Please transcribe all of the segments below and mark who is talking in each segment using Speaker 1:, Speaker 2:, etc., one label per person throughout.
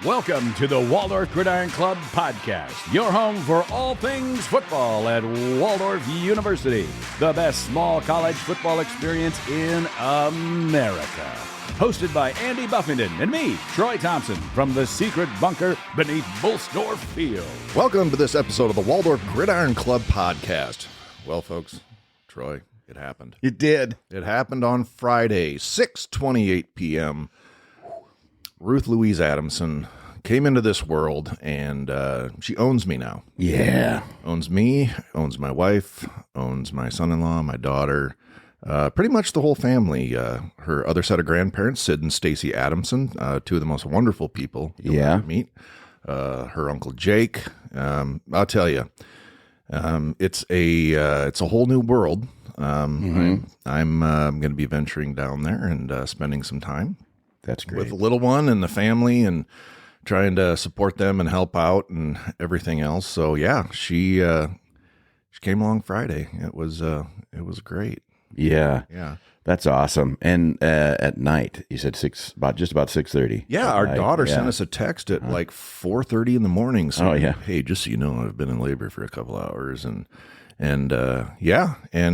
Speaker 1: Welcome to the Waldorf Gridiron Club podcast, your home for all things football at Waldorf University, the best small college football experience in America. Hosted by Andy Buffington and me, Troy Thompson, from the secret bunker beneath Bullsdorf Field.
Speaker 2: Welcome to this episode of the Waldorf Gridiron Club podcast. Well, folks, Troy, it happened.
Speaker 1: It did.
Speaker 2: It happened on Friday, 6:28 p.m. Ruth Louise Adamson came into this world, and she owns me now.
Speaker 1: Yeah.
Speaker 2: Owns me, owns my wife, owns my son-in-law, my daughter, pretty much the whole family. Her other set of grandparents, Sid and Stacy Adamson, two of the most wonderful people you'll ever meet. Her uncle Jake. I'll tell you, it's a whole new world. I'm going to be venturing down there and spending some time.
Speaker 1: That's great.
Speaker 2: With the little one and the family and trying to support them and help out and everything else. So yeah, she came along Friday. It was great.
Speaker 1: Yeah.
Speaker 2: Yeah.
Speaker 1: That's awesome. And at night, you said just about 6:30.
Speaker 2: Yeah, our daughter sent us a text at like 4:30 in the morning saying, hey, just so you know, I've been in labor for a couple hours and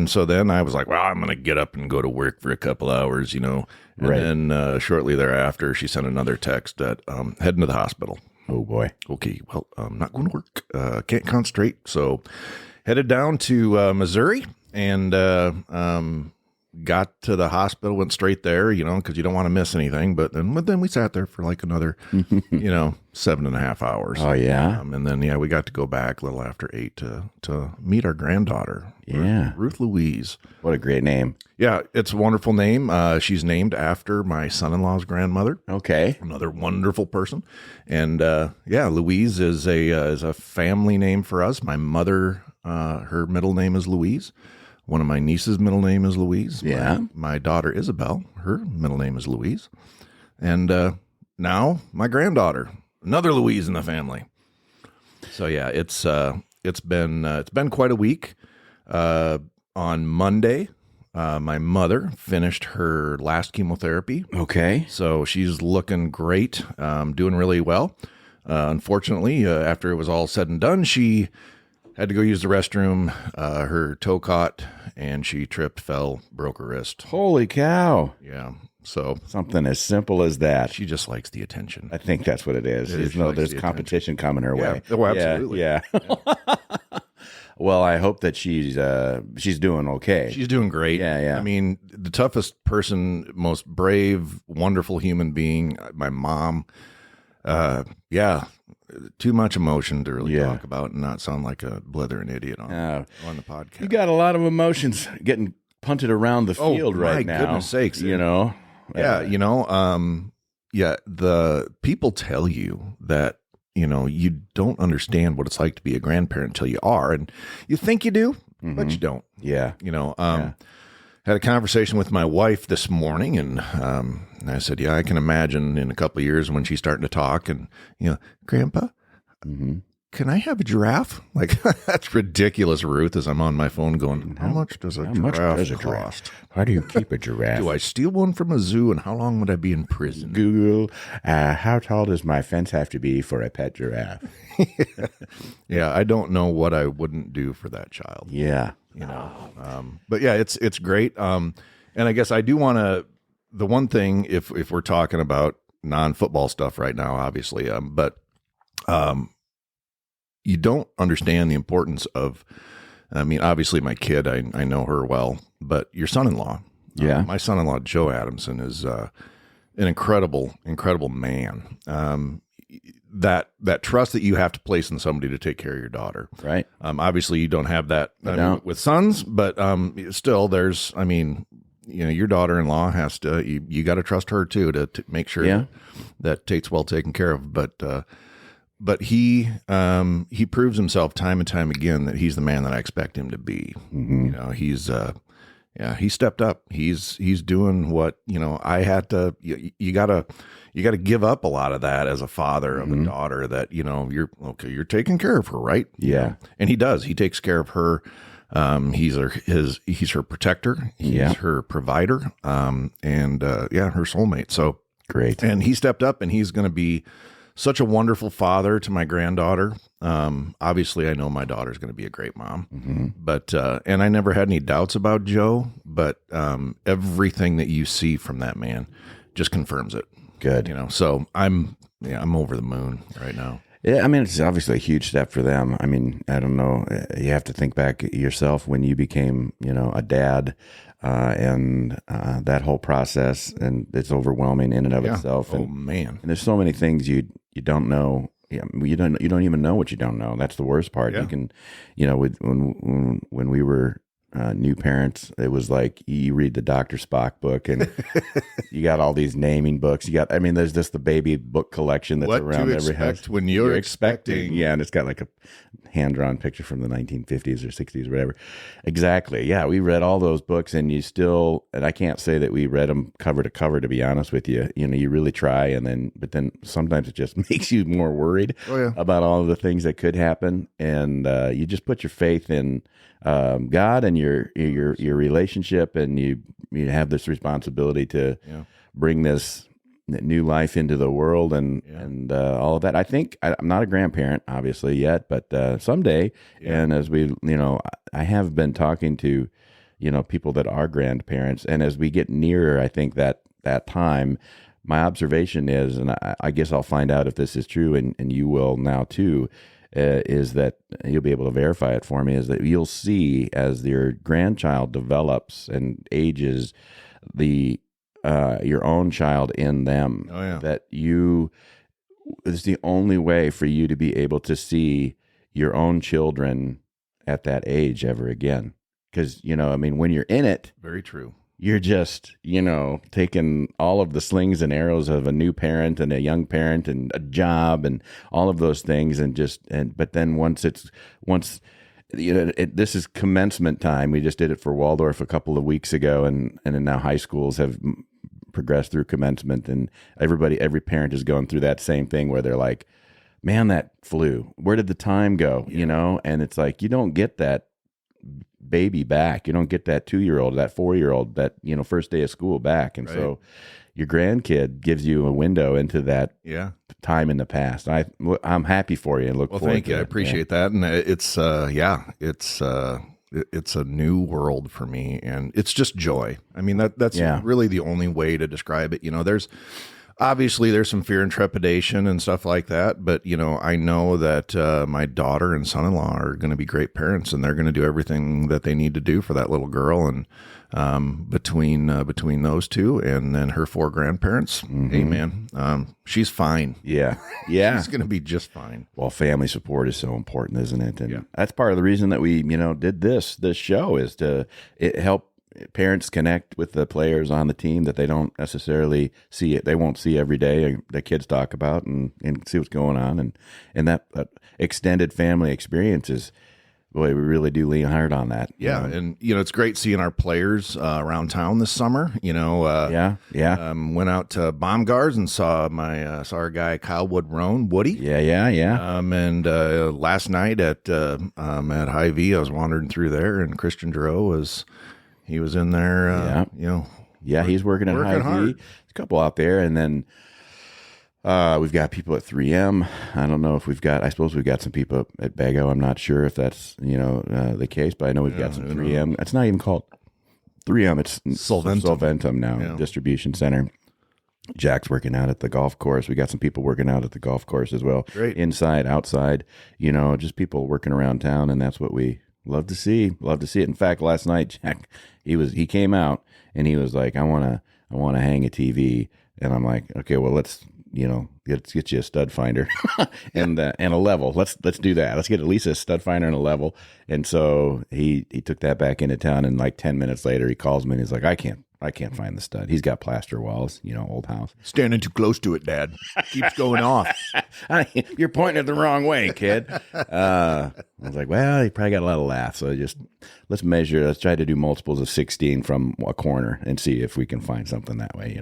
Speaker 2: so then I was like, well, I'm going to get up and go to work for a couple hours, and then shortly thereafter, she sent another text that heading to the hospital.
Speaker 1: Oh boy.
Speaker 2: Okay, well, I'm not going to work. Can't concentrate. So headed down to Missouri and got to the hospital, went straight there, because you don't want to miss anything. But then we sat there for like another, 7.5 hours.
Speaker 1: Oh, yeah.
Speaker 2: And then, we got to go back a little after 8 to meet our granddaughter.
Speaker 1: Yeah.
Speaker 2: Ruth Louise.
Speaker 1: What a great name.
Speaker 2: Yeah, it's a wonderful name. She's named after my son-in-law's grandmother.
Speaker 1: Okay.
Speaker 2: Another wonderful person. And Louise is a family name for us. My mother, her middle name is Louise. One of my nieces' middle name is Louise.
Speaker 1: Yeah.
Speaker 2: My daughter, Isabel, her middle name is Louise. And now my granddaughter, another Louise in the family. So yeah, it's been quite a week. On Monday, my mother finished her last chemotherapy.
Speaker 1: Okay.
Speaker 2: So she's looking great, doing really well. Unfortunately, after it was all said and done, she had to go use the restroom. Her toe caught, and she tripped, fell, broke her wrist.
Speaker 1: Holy cow.
Speaker 2: Yeah. So
Speaker 1: something as simple as that.
Speaker 2: She just likes the attention.
Speaker 1: I think that's what it is. There's competition coming her way.
Speaker 2: Oh, absolutely.
Speaker 1: Yeah. Well, I hope that she's doing okay.
Speaker 2: She's doing great.
Speaker 1: Yeah.
Speaker 2: I mean, the toughest person, most brave, wonderful human being, my mom. Too much emotion to really talk about and not sound like a blithering idiot on the podcast.
Speaker 1: You got a lot of emotions getting punted around the field right now.
Speaker 2: My goodness sakes.
Speaker 1: The
Speaker 2: people tell you that, you don't understand what it's like to be a grandparent until you are. And you think you do, but you don't.
Speaker 1: Yeah.
Speaker 2: Had a conversation with my wife this morning, and I said, I can imagine in a couple of years when she's starting to talk and, Grandpa, can I have a giraffe? Like, that's ridiculous, Ruth, as I'm on my phone going, how much does a giraffe cost?
Speaker 1: How do you keep a giraffe?
Speaker 2: Do I steal one from a zoo, and how long would I be in prison?
Speaker 1: Google, how tall does my fence have to be for a pet giraffe?
Speaker 2: Yeah, I don't know what I wouldn't do for that child.
Speaker 1: Yeah.
Speaker 2: But yeah, it's great. And I guess I do want to, the one thing, if we're talking about non-football stuff right now, obviously, you don't understand the importance of, obviously my kid, I know her well, but your son-in-law.
Speaker 1: Yeah.
Speaker 2: My son-in-law, Joe Adamson, is an incredible, incredible man. That trust that you have to place in somebody to take care of your daughter.
Speaker 1: Right.
Speaker 2: Obviously you don't have that with sons, but still there's, your daughter-in-law has to, you got to trust her too, to make sure that Tate's well taken care of. But he proves himself time and time again that he's the man that I expect him to be. He's he stepped up. He's doing what, I had to, you gotta give up a lot of that as a father of a daughter that, you're taking care of her, right?
Speaker 1: Yeah.
Speaker 2: And he does, he takes care of her. He's her protector. He's her provider. Her soulmate. So
Speaker 1: great.
Speaker 2: And he stepped up, and he's going to be such a wonderful father to my granddaughter. Obviously, I know my daughter's going to be a great mom, but and I never had any doubts about Joe. But everything that you see from that man just confirms it.
Speaker 3: Good.
Speaker 2: So I'm over the moon right now.
Speaker 3: Yeah, I mean, it's obviously a huge step for them. I mean, I don't know. You have to think back yourself when you became, a dad, and that whole process, and it's overwhelming in and of itself.
Speaker 2: Oh man!
Speaker 3: And there's so many things you don't know. Yeah, you don't even know what you don't know. That's the worst part.
Speaker 2: Yeah.
Speaker 3: You can, when we were new parents, it was like you read the Dr. Spock book, and you got all these naming books. There's just the baby book collection that's around every house.
Speaker 2: When you're expecting.
Speaker 3: Yeah, and it's got like a hand-drawn picture from the 1950s or 60s or whatever. Exactly. Yeah, we read all those books, and and I can't say that we read them cover to cover, to be honest with you. You really try, but then sometimes it just makes you more worried about all of the things that could happen, and you just put your faith in God and your relationship, and you have this responsibility to bring this new life into the world and all of that. I think I'm not a grandparent obviously yet, but someday. And as we, I have been talking to, people that are grandparents, and as we get nearer, I think that time, my observation is, and I guess I'll find out if this is true, and you will now too, is that you'll be able to verify it for me, is that you'll see as your grandchild develops and ages your own child in them, that it's the only way for you to be able to see your own children at that age ever again. Because, when you're in it,
Speaker 2: very true.
Speaker 3: You're just, taking all of the slings and arrows of a new parent and a young parent and a job and all of those things, but then once this is commencement time. We just did it for Waldorf a couple of weeks ago, and now high schools have progressed through commencement, and every parent is going through that same thing where they're like, man, that flew. Where did the time go? And it's like, you don't get that baby back. You don't get that 2-year-old, that 4-year-old, that, first day of school back. And so your grandkid gives you a window into that time in the past. I'm happy for you and look forward to it.
Speaker 2: Thank you. I appreciate that. And it's a new world for me, and it's just joy. I mean, that's really the only way to describe it. There's some fear and trepidation and stuff like that, but I know that my daughter and son-in-law are going to be great parents, and they're going to do everything that they need to do for that little girl. And between those two and then her 4 grandparents, hey man, she's fine.
Speaker 3: Yeah.
Speaker 2: She's going to be just fine.
Speaker 3: Well, family support is so important, isn't it? And that's part of the reason that we, did this show, is to help parents connect with the players on the team that they don't necessarily see it. They won't see every day the kids talk about and see what's going on. And that extended family experience is, boy, we really do lean hard on that.
Speaker 2: Yeah. And, it's great seeing our players around town this summer. Went out to Baumgart's and saw our guy, Kyle Woody.
Speaker 3: Yeah.
Speaker 2: And last night at Hy-Vee, I was wandering through there, and Christian Giroux was in there,
Speaker 3: he's working at Hy-Vee. There's a couple out there, and then we've got people at 3M. I don't know if I suppose we've got some people at Bago. I'm not sure if that's, the case, but I know we've got some 3M. It's not even called 3M. It's Solventum now, distribution center. Jack's working out at the golf course. We got some people working out at the golf course as well.
Speaker 2: Great.
Speaker 3: Inside, outside, just people working around town, and that's what we love to see. Love to see it. In fact, last night, Jack, he came out and he was like, I want to hang a TV. And I'm like, okay, well, let's get you a stud finder and a level. Let's do that. Let's get at least a stud finder and a level. And so he took that back into town, and like 10 minutes later he calls me and he's like, I can't find the stud. He's got plaster walls, old house.
Speaker 2: Standing too close to it, Dad. Keeps going off.
Speaker 3: You're pointing it the wrong way, kid. I was like, well, he probably got a lot of laughs. So let's try to do multiples of 16 from a corner and see if we can find something that way,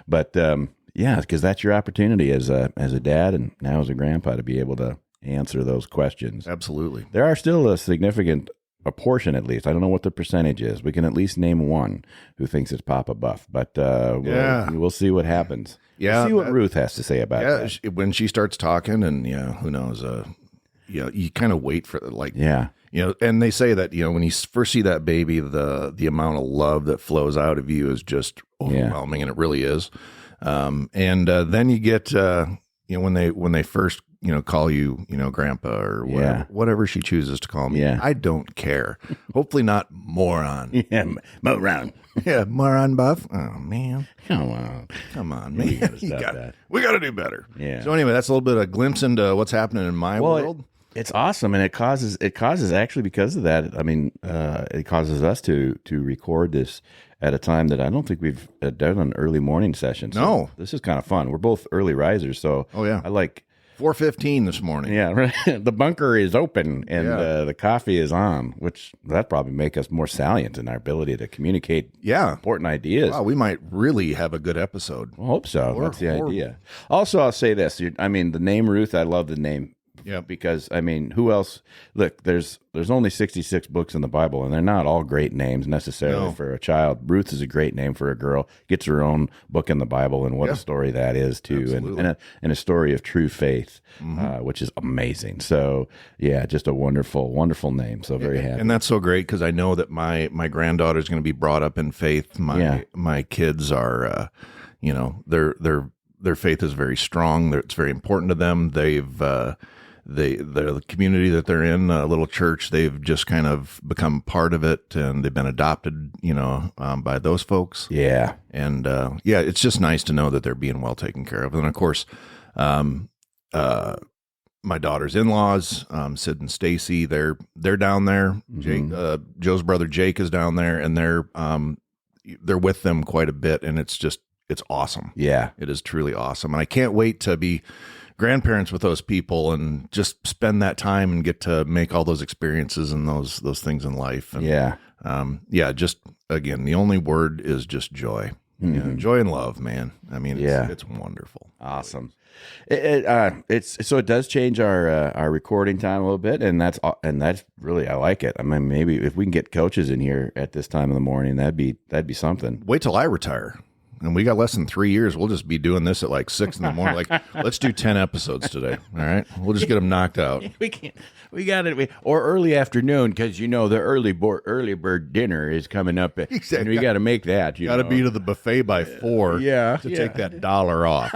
Speaker 3: But because that's your opportunity as a dad and now as a grandpa to be able to answer those questions.
Speaker 2: Absolutely.
Speaker 3: There are still a significant a portion at least. I don't know what the percentage is. We can at least name one who thinks it's Papa Buff, but we'll see what happens.
Speaker 2: Yeah,
Speaker 3: we'll see what Ruth has to say about that.
Speaker 2: When she starts talking, and who knows? You kind of wait for and they say that when you first see that baby, the amount of love that flows out of you is just overwhelming, and it really is. And then you get when they first call you grandpa or whatever she chooses to call me. I don't care. Hopefully not moron.
Speaker 3: Moron.
Speaker 2: Yeah, moron Buff. Oh man,
Speaker 3: come on, man.
Speaker 2: We got to do better.
Speaker 3: Yeah.
Speaker 2: So anyway, that's a little bit of a glimpse into what's happening in my world.
Speaker 3: It's awesome, and it causes actually, because of that. I mean, it causes us to record this at a time that I don't think we've done an early morning session. So
Speaker 2: no,
Speaker 3: this is kind of fun. We're both early risers, so I like
Speaker 2: 4:15 this morning.
Speaker 3: Yeah, right. The bunker is open and the coffee is on, which that probably make us more salient in our ability to communicate important ideas.
Speaker 2: Wow, we might really have a good episode.
Speaker 3: I hope so. That's the idea. Also, I'll say this. The name Ruth, I love the name. Yeah, because who else? Look, there's only 66 books in the Bible, and they're not all great names necessarily for a child. Ruth is a great name for a girl. Gets her own book in the Bible, and what a story that is too, and a story of true faith, which is amazing. So just a wonderful, wonderful name. So very happy,
Speaker 2: and that's so great because I know that my granddaughter is going to be brought up in faith. My kids are, their faith is very strong. It's very important to them. The community that they're in, a little church, they've just kind of become part of it, and they've been adopted, by those folks.
Speaker 3: Yeah.
Speaker 2: And, it's just nice to know that they're being well taken care of. And of course, my daughter's in-laws, Sid and Stacy, they're down there. Jake, Joe's brother Jake is down there, and they're with them quite a bit. And it's awesome.
Speaker 3: Yeah.
Speaker 2: It is truly awesome. And I can't wait to be grandparents with those people and just spend that time and get to make all those experiences and those things in life. And, just again, the only word is just joy. Joy and love, man. It's wonderful.
Speaker 3: Awesome. It does change our recording time a little bit, and that's really, I like it. Maybe if we can get coaches in here at this time of the morning, that'd be something.
Speaker 2: Wait till I retire. And we got less than 3 years. We'll just be doing this at like 6 in the morning. Like, let's do 10 episodes today. All right. We'll just get them knocked out.
Speaker 3: We got it. Or early afternoon, because the early bird dinner is coming up. Exactly. And we got to make that.
Speaker 2: Got to be to the buffet by 4 to take that $1 off.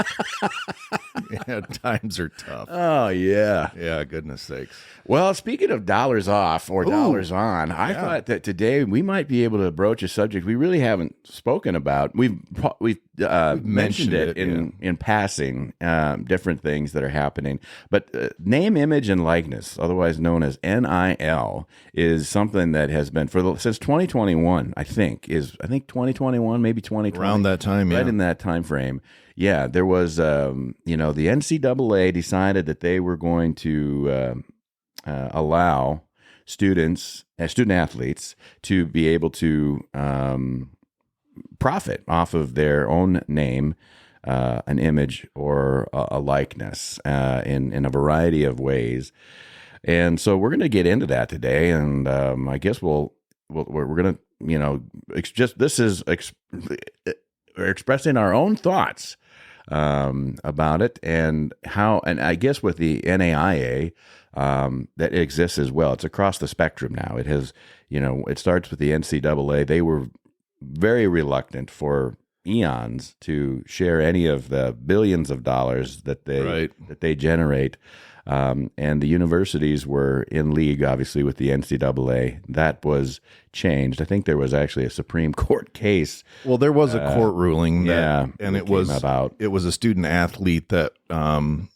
Speaker 2: Times are tough.
Speaker 3: Oh, yeah.
Speaker 2: Yeah, goodness sakes.
Speaker 3: Well, speaking of dollars off or dollars on, I thought that today we might be able to broach a subject we really haven't spoken about. We've mentioned it in passing, different things that are happening. But name, image, and likeness, otherwise known as NIL, is something that has been since 2021. I think 2021, maybe 2020,
Speaker 2: around that time,
Speaker 3: right in that time frame. Yeah, there was the NCAA decided that they were going to allow student athletes to be able to profit off of their own name, an image, or a likeness in a variety of ways. And so we're going to get into that today, and I guess we're going to we're expressing our own thoughts about it, and how, and I guess with the NAIA that exists as well. It's across the spectrum now. It has, it starts with the NCAA. They were very reluctant for eons to share any of the billions of dollars that they generate. And the universities were in league, obviously, with the NCAA. That was changed. I think there was actually a Supreme Court case.
Speaker 2: Well, there was a court ruling and it was a student athlete that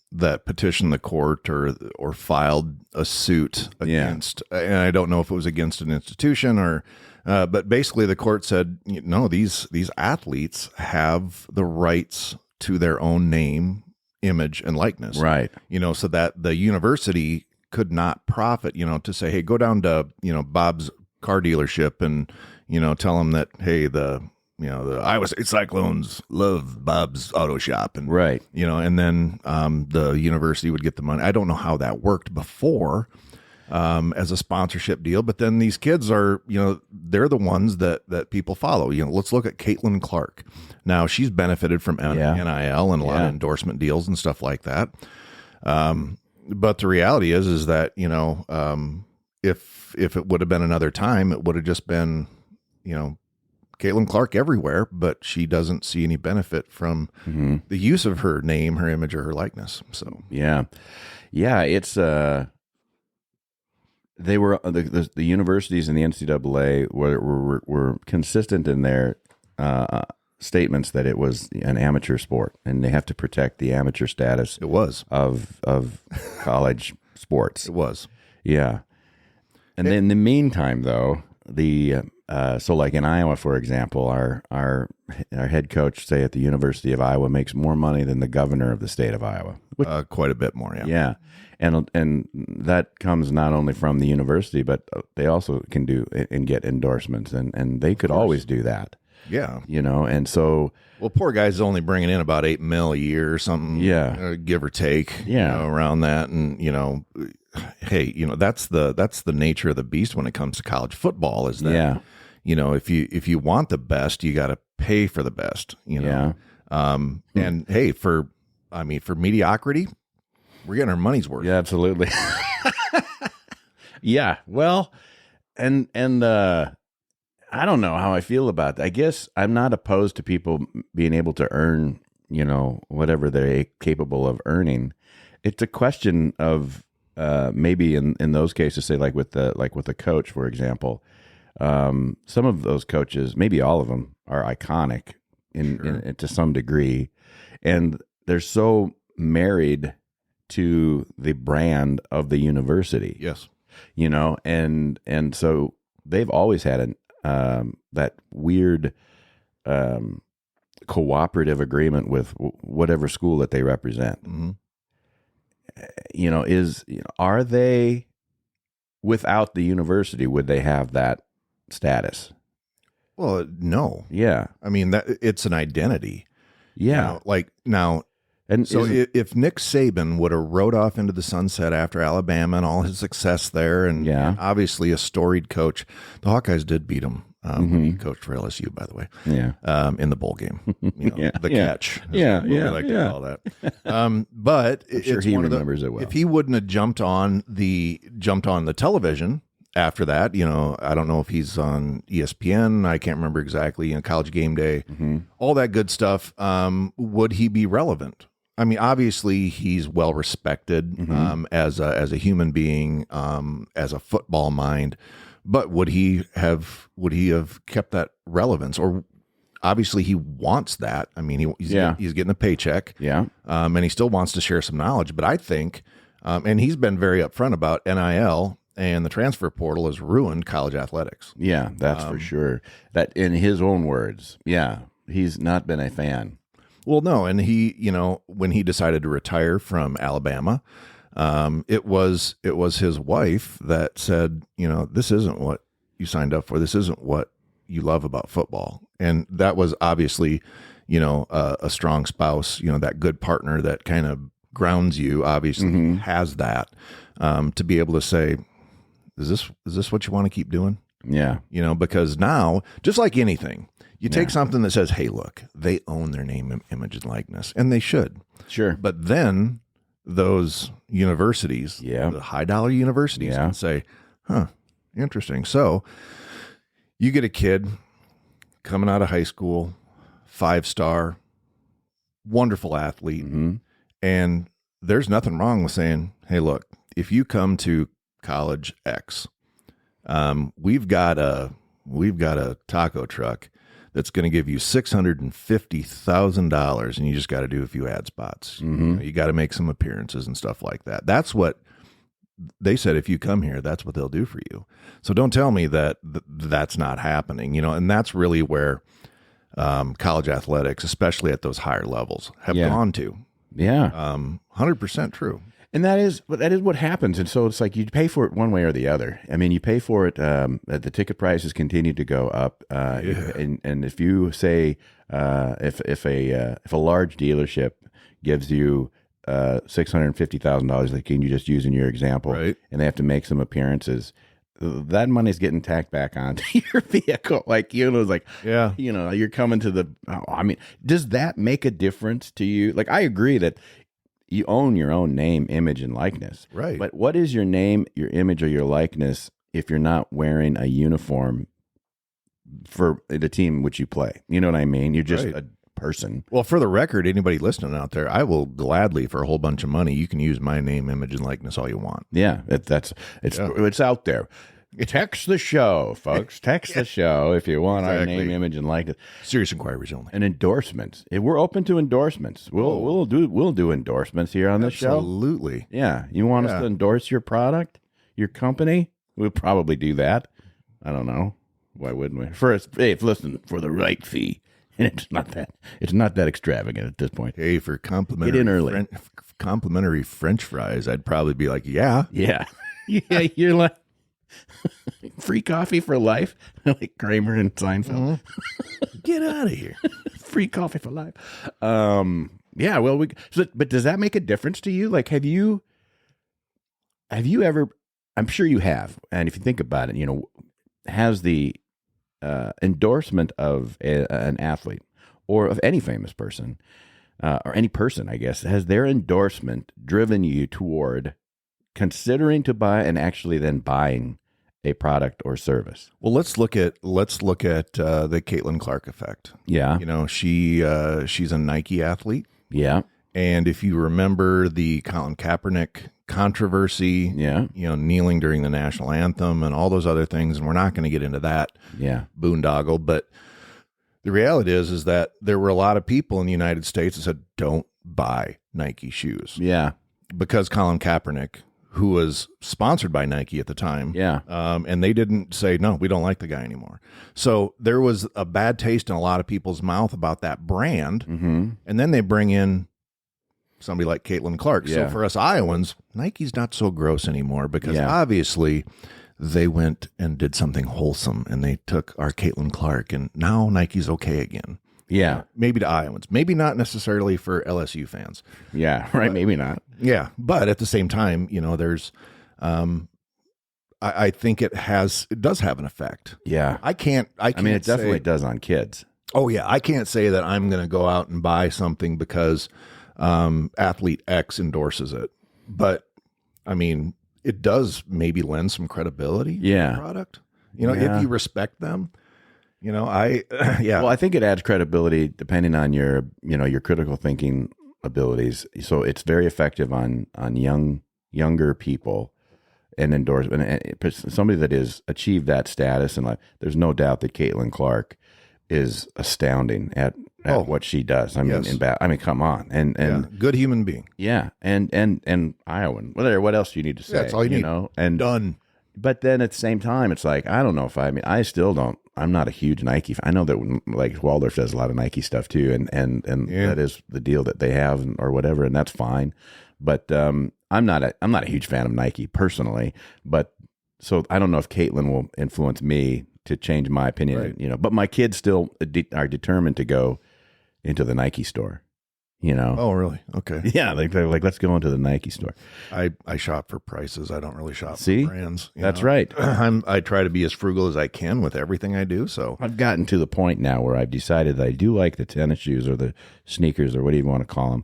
Speaker 2: that petitioned the court or filed a suit against, and I don't know if it was against an institution or, but basically the court said, no, these athletes have the rights to their own name, image, and likeness.
Speaker 3: Right.
Speaker 2: So that the university could not profit, to say, hey, go down to, Bob's car dealership and, tell him that, hey, the Iowa State Cyclones love Bob's auto shop. And,
Speaker 3: right.
Speaker 2: And then the university would get the money. I don't know how that worked before, as a sponsorship deal. But then these kids are, they're the ones that people follow. Let's look at Caitlin Clark. Now she's benefited from NIL and a lot of endorsement deals and stuff like that. But the reality is that, if it would have been another time, it would have just been, Caitlin Clark everywhere, but she doesn't see any benefit from the use of her name, her image, or her likeness. So,
Speaker 3: it's, they were, the universities and the NCAA were consistent in their, statements that it was an amateur sport and they have to protect the amateur status.
Speaker 2: It was of
Speaker 3: college sports.
Speaker 2: It was.
Speaker 3: Yeah. And then in the meantime, though, so like in Iowa, for example, our head coach, say at the University of Iowa, makes more money than the governor of the state of Iowa.
Speaker 2: Quite a bit more, yeah.
Speaker 3: Yeah. And that comes not only from the university, but they also can do and get endorsements, and they could always do that.
Speaker 2: Yeah.
Speaker 3: And so...
Speaker 2: Well, poor guy's only bringing in about $8 million a year or something, give or take, around that. And, hey, that's the nature of the beast when it comes to college football is that, if you want the best, you got to pay for the best, and hey, for mediocrity, we're getting our money's worth.
Speaker 3: Yeah, absolutely. Yeah. Well, and I don't know how I feel about that. I guess I'm not opposed to people being able to earn, whatever they're capable of earning. It's a question of maybe in those cases, say like with a coach, for example, some of those coaches, maybe all of them, are iconic in to some degree, and they're so married to the brand of the university.
Speaker 2: Yes,
Speaker 3: and so they've always had that weird cooperative agreement with whatever school that they represent.
Speaker 2: Mm-hmm.
Speaker 3: Are they, without the university, would they have that status?
Speaker 2: Well, no.
Speaker 3: Yeah.
Speaker 2: I mean, it's an identity.
Speaker 3: Yeah.
Speaker 2: And so if Nick Saban would have rode off into the sunset after Alabama and all his success there, and obviously a storied coach, the Hawkeyes did beat him when he coached for LSU, by the way, in the bowl game. The catch. We like to call that. But
Speaker 3: I'm sure he remembers it well.
Speaker 2: If he wouldn't have jumped on the television after that, I don't know if he's on ESPN. I can't remember exactly. College Game Day, all that good stuff. Would he be relevant? I mean, obviously he's well respected as a human being, as a football mind. But would he have kept that relevance? Or obviously he wants that. I mean, he's getting a paycheck, and he still wants to share some knowledge. But I think, and he's been very upfront about NIL. And the transfer portal has ruined college athletics.
Speaker 3: Yeah, that's for sure. That, in his own words, he's not been a fan.
Speaker 2: Well, no, and he, when he decided to retire from Alabama, it was his wife that said, this isn't what you signed up for. This isn't what you love about football. And that was obviously, a strong spouse, that good partner that kind of grounds you. Obviously has that to be able to say, Is this what you want to keep doing?
Speaker 3: Yeah.
Speaker 2: Because now, just like anything, you take something that says, hey, look, they own their name, image, and likeness, and they should.
Speaker 3: Sure.
Speaker 2: But then those universities, the high-dollar universities, can say, interesting. So you get a kid coming out of high school, 5-star, wonderful athlete, and there's nothing wrong with saying, hey, look, if you come to college X, we've got a taco truck that's going to give you $650,000, and you just got to do a few ad spots. You got to make some appearances and stuff like that. That's what they said. If you come here, that's what they'll do for you. So don't tell me that that's not happening. And that's really where college athletics, especially at those higher levels, have gone to. 100% true.
Speaker 3: And that is what happens. And so it's like you pay for it one way or the other. I mean, you pay for it. The ticket prices continue to go up. And if you say if a large dealership gives you $650,000 that you just use in your example,
Speaker 2: Right.
Speaker 3: and they have to make some appearances, that money's getting tacked back onto your vehicle. Like, it's like,
Speaker 2: Yeah.
Speaker 3: you're coming to the, does that make a difference to you? Like, I agree that you own your own name, image, and likeness.
Speaker 2: Right.
Speaker 3: But what is your name, your image, or your likeness if you're not wearing a uniform for the team which you play? You know what I mean? You're just
Speaker 2: Right.
Speaker 3: a person.
Speaker 2: Well, for the record, anybody listening out there, I will gladly, for a whole bunch of money, you can use my name, image, and likeness all you want.
Speaker 3: Yeah, it's out there. Text the show, folks. Text the show if you want our name, image, and likeness.
Speaker 2: Serious inquiries only.
Speaker 3: And endorsements. We're open to endorsements. We'll do endorsements here on this show.
Speaker 2: Absolutely.
Speaker 3: Yeah, you want us to endorse your product, your company? We'll probably do that. I don't know. Why wouldn't we? Listen, for the right fee. And it's not that extravagant at this point.
Speaker 2: Hey, for complimentary
Speaker 3: Get in early.
Speaker 2: Complimentary French fries, I'd probably be like, yeah.
Speaker 3: Yeah. Yeah, you're like free coffee for life, like Kramer and Seinfeld.
Speaker 2: Get out of here.
Speaker 3: Free coffee for life. Yeah, well, but does that make a difference to you? Like, have you ever, I'm sure you have, and if you think about it, has the endorsement of an athlete or of any famous person or any person, I guess, has their endorsement driven you toward considering to buy and actually then buying a product or service?
Speaker 2: Well, let's look at the Caitlin Clark effect.
Speaker 3: Yeah.
Speaker 2: She's a Nike athlete.
Speaker 3: Yeah.
Speaker 2: And if you remember the Colin Kaepernick controversy, kneeling during the national anthem and all those other things, and we're not going to get into that boondoggle, but the reality is that there were a lot of people in the United States that said, don't buy Nike shoes.
Speaker 3: Yeah.
Speaker 2: Because Colin Kaepernick, who was sponsored by Nike at the time, and they didn't say, no, we don't like the guy anymore. So there was a bad taste in a lot of people's mouth about that brand, and then they bring in somebody like Caitlin Clark. So for us Iowans, Nike's not so gross anymore because obviously they went and did something wholesome and they took our Caitlin Clark, and now Nike's okay again.
Speaker 3: Yeah.
Speaker 2: Maybe to Iowans. Maybe not necessarily for LSU fans.
Speaker 3: Yeah, right. Maybe not.
Speaker 2: Yeah. But at the same time, there's I think it does have an effect.
Speaker 3: Yeah.
Speaker 2: I mean,
Speaker 3: it definitely does on kids.
Speaker 2: Oh yeah. I can't say that I'm going to go out and buy something because athlete X endorses it. But I mean, it does maybe lend some credibility to the product. If you respect them. Well, I think it adds credibility depending on your critical thinking abilities. So it's very effective on younger people and endorsement. And somebody that has achieved that status in life, there's no doubt that Caitlin Clark is astounding at what she does. I mean, come on, and good human being.
Speaker 3: Yeah, and Iowan. What else do you need to say?
Speaker 2: That's all you need.
Speaker 3: And done. But then at the same time, it's like, I don't know if I still don't. I'm not a huge Nike fan. I know that like Waldorf does a lot of Nike stuff too, and that is the deal that they have or whatever, and that's fine. But I'm not a huge fan of Nike personally. But so I don't know if Caitlin will influence me to change my opinion.
Speaker 2: Right.
Speaker 3: But my kids still are determined to go into the Nike store.
Speaker 2: Oh, really? Okay.
Speaker 3: Yeah, they're like, let's go into the Nike store.
Speaker 2: I shop for prices. I don't really shop
Speaker 3: for
Speaker 2: brands.
Speaker 3: That's right.
Speaker 2: I try to be as frugal as I can with everything I do. So
Speaker 3: I've gotten to the point now where I've decided that I do like the tennis shoes or the sneakers or what do you want to call them,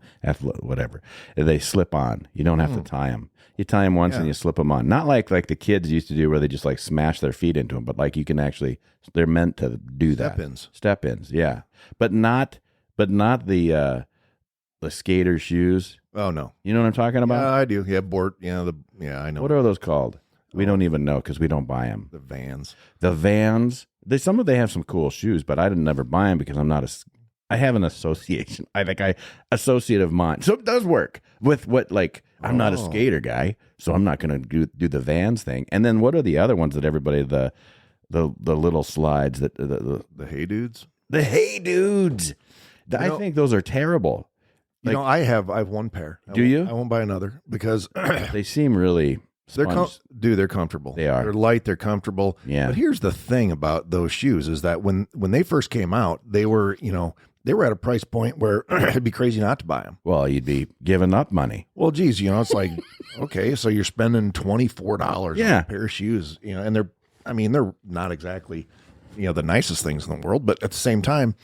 Speaker 3: whatever. They slip on. You don't have to tie them. You tie them once and you slip them on. Not like the kids used to do where they just like smash their feet into them, but like you can actually, they're meant to do that. Step-ins, yeah. But not the skater shoes.
Speaker 2: Oh no,
Speaker 3: you know what I'm talking about?
Speaker 2: I do. Yeah, board. Yeah, I know.
Speaker 3: What are those called? We don't even know because we don't buy them.
Speaker 2: The Vans.
Speaker 3: They have some cool shoes, but I didn't never buy them because I have an association. I associate of mine, so it does work with what I'm not a skater guy, so I'm not going to do the Vans thing. And then what are the other ones that everybody the little slides that
Speaker 2: the Hey Dudes?
Speaker 3: The Hey Dudes. I think those are terrible.
Speaker 2: I have one pair.
Speaker 3: Do you?
Speaker 2: I won't buy another because
Speaker 3: they seem really.
Speaker 2: They're comfortable.
Speaker 3: They are.
Speaker 2: They're light. They're comfortable.
Speaker 3: Yeah.
Speaker 2: But here's the thing about those shoes is that when they first came out, they were they were at a price point where it'd be crazy not to buy them.
Speaker 3: Well, you'd be giving up money.
Speaker 2: Well, geez, it's like, okay, so you're spending $24 on a pair of shoes, and they're not exactly, the nicest things in the world, but at the same time,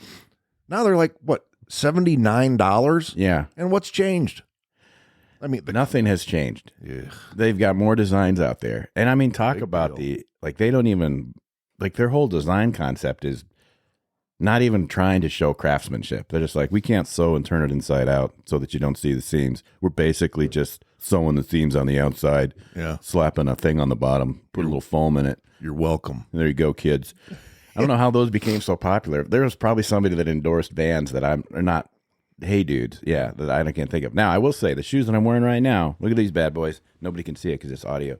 Speaker 2: now they're like, what, $79?
Speaker 3: Yeah.
Speaker 2: And what's changed? I mean,
Speaker 3: nothing has changed.
Speaker 2: Ugh.
Speaker 3: They've got more designs out there. And I mean, talk
Speaker 2: Big
Speaker 3: about
Speaker 2: deal.
Speaker 3: they don't even, their whole design concept is not even trying to show craftsmanship. They're just like, we can't sew and turn it inside out so that you don't see the seams. We're basically just sewing the seams on the outside, slapping a thing on the bottom, put a little foam in it.
Speaker 2: You're welcome.
Speaker 3: There you go, kids. I don't know how those became so popular. There was probably somebody that endorsed Vans that are not Hey Dudes. Yeah, that I can't think of. Now, I will say the shoes that I'm wearing right now, look at these bad boys. Nobody can see it because it's audio.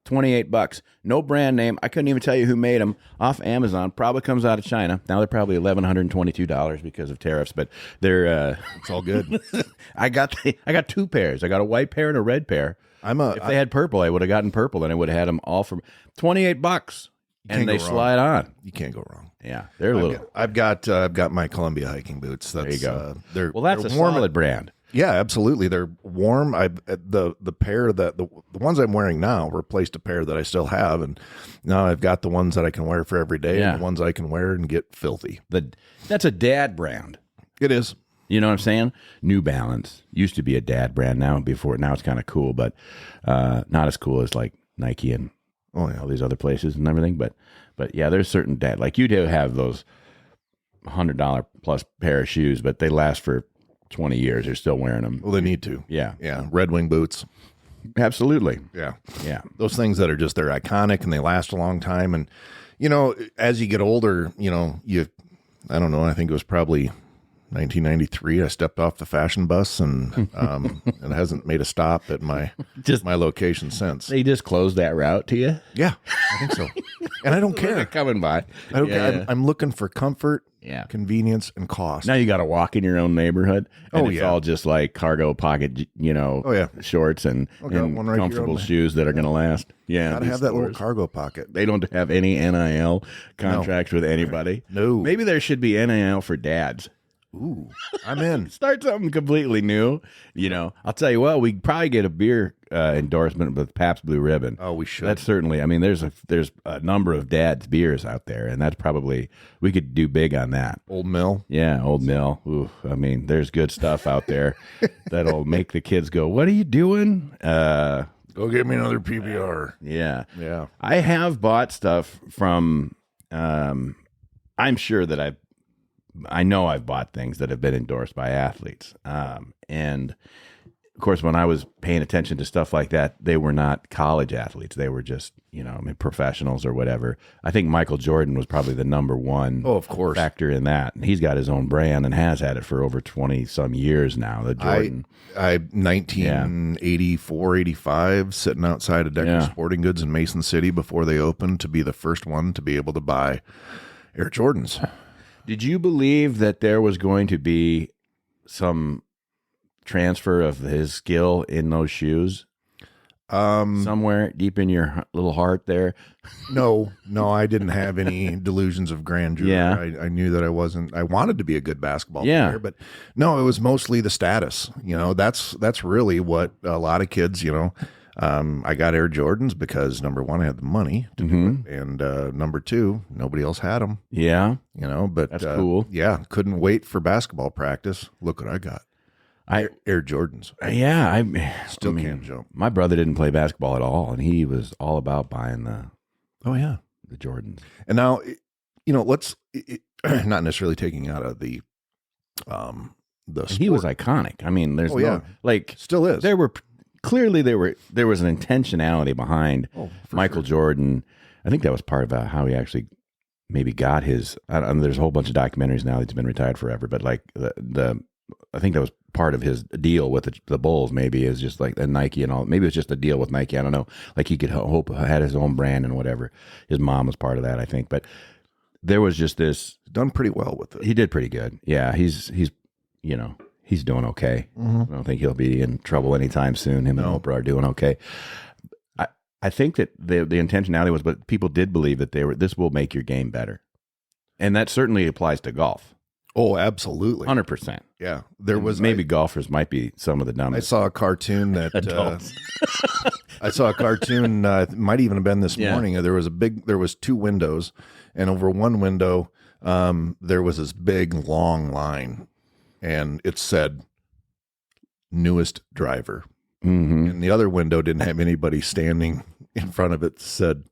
Speaker 3: $28. No brand name. I couldn't even tell you who made them. Off Amazon. Probably comes out of China. Now they're probably $1,122 because of tariffs, but they're
Speaker 2: it's all good.
Speaker 3: I got 2 pairs. I got a white pair and a red pair. If they had purple, I would have gotten purple, and I would have had them all for $28. And they slide on.
Speaker 2: You can't go wrong.
Speaker 3: Yeah, they're little.
Speaker 2: I've got my Columbia hiking boots.
Speaker 3: There you go.
Speaker 2: They're
Speaker 3: that's a
Speaker 2: warm.
Speaker 3: solid brand.
Speaker 2: Yeah, absolutely. They're warm. The pair the ones I'm wearing now replaced a pair that I still have, and now I've got the ones that I can wear for every day, and the ones I can wear and get filthy.
Speaker 3: That's a dad brand.
Speaker 2: It is.
Speaker 3: You know what I'm saying? New Balance used to be a dad brand. Now it's kind of cool, but not as cool as like Nike and all these other places and everything. But yeah, there's certain dad, like you do have those $100 plus pair of shoes, but they last for 20 years. You're still wearing them.
Speaker 2: Well, they need to.
Speaker 3: Yeah.
Speaker 2: Yeah. Red Wing boots.
Speaker 3: Absolutely.
Speaker 2: Yeah.
Speaker 3: Yeah.
Speaker 2: Those things that are just, they're iconic and they last a long time. And, as you get older, I don't know, I think it was probably 1993. I stepped off the fashion bus and it hasn't made a stop at my location since.
Speaker 3: They just closed that route to you?
Speaker 2: Yeah, I think so. And I don't care.
Speaker 3: Coming by.
Speaker 2: I don't care. I'm looking for comfort, convenience, and cost.
Speaker 3: Now you got to walk in your own neighborhood. And it's all just like cargo pocket, shorts and comfortable shoes that are going to last. Yeah.
Speaker 2: Got to have that little cargo pocket.
Speaker 3: They don't have any NIL contracts with anybody.
Speaker 2: No.
Speaker 3: Maybe there should be NIL for dads.
Speaker 2: Ooh, I'm in.
Speaker 3: Start something completely new. I'll tell you what, we probably get a beer endorsement with Pabst Blue Ribbon.
Speaker 2: Oh, we should.
Speaker 3: That's certainly. I mean, there's a number of dad's beers out there, and that's probably we could do big on that.
Speaker 2: Old Mill.
Speaker 3: Yeah, Old Mill. Ooh, I mean, there's good stuff out there that'll make the kids go, "What are you doing?"
Speaker 2: Go get me another PBR.
Speaker 3: Yeah,
Speaker 2: yeah.
Speaker 3: I have bought stuff from. I'm sure that I know I've bought things that have been endorsed by athletes. And of course, when I was paying attention to stuff like that, they were not college athletes. They were just, professionals or whatever. I think Michael Jordan was probably the number one factor in that. And he's got his own brand and has had it for over 20 some years now. The Jordan.
Speaker 2: I 1984, 85, sitting outside of Decker Sporting Goods in Mason City before they opened to be the first one to be able to buy Air Jordans.
Speaker 3: Did you believe that there was going to be some transfer of his skill in those shoes? Somewhere deep in your little heart there?
Speaker 2: No, I didn't have any delusions of grandeur.
Speaker 3: Yeah.
Speaker 2: I knew that I wanted to be a good basketball player, but no, it was mostly the status. That's really what a lot of kids, I got Air Jordans because number one, I had the money to do it, and number two, nobody else had them.
Speaker 3: Yeah,
Speaker 2: but
Speaker 3: that's cool.
Speaker 2: Yeah, couldn't wait for basketball practice. Look what I got. Air Jordans.
Speaker 3: Yeah, I
Speaker 2: still can't jump.
Speaker 3: My brother didn't play basketball at all, and he was all about buying the Jordans.
Speaker 2: And now, let's not necessarily taking out of the sport.
Speaker 3: He was iconic. I mean, there's
Speaker 2: still is.
Speaker 3: Clearly, there was an intentionality behind Michael Jordan. I think that was part of how he actually maybe got his. There's a whole bunch of documentaries now that's been retired forever, but like I think that was part of his deal with the Bulls. Maybe is just like the Nike and all. Maybe it was just a deal with Nike. I don't know. Like he could had his own brand and whatever. His mom was part of that, I think. But there was just this
Speaker 2: done pretty well with it.
Speaker 3: He did pretty good. Yeah, he's doing okay. I don't think he'll be in trouble anytime soon. Him and Oprah are doing okay. I think that the intentionality was, but people did believe that this will make your game better. And that certainly applies to golf.
Speaker 2: Oh, absolutely.
Speaker 3: 100%.
Speaker 2: Yeah. There was
Speaker 3: maybe golfers might be some of the
Speaker 2: I
Speaker 3: dumbest.
Speaker 2: saw a cartoon that I saw a cartoon. It might even have been this morning. There was two windows, and over one window, there was this big long line, and it said "newest driver," and the other window didn't have anybody standing in front of it. That said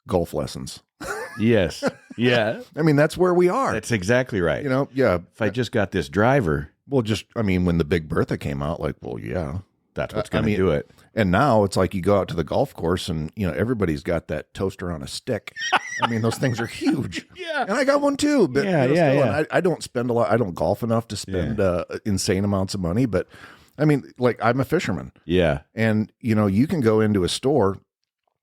Speaker 2: golf lessons.
Speaker 3: Yes. Yeah.
Speaker 2: I mean, that's where we are.
Speaker 3: That's exactly right.
Speaker 2: You know, yeah.
Speaker 3: If I just got this driver,
Speaker 2: Well, I mean, when the Big Bertha came out, like, well, yeah.
Speaker 3: that's what's going to do it.
Speaker 2: And now it's like you go out to the golf course and, you know, everybody's got that toaster on a stick. I mean, those things are huge.
Speaker 3: Yeah.
Speaker 2: And I got one too. But,
Speaker 3: Yeah,
Speaker 2: you know,
Speaker 3: yeah,
Speaker 2: still,
Speaker 3: yeah.
Speaker 2: and I don't spend a lot. I don't golf enough to spend insane amounts of money. But, I mean, like, I'm a fisherman.
Speaker 3: Yeah.
Speaker 2: And, you know, you can go into a store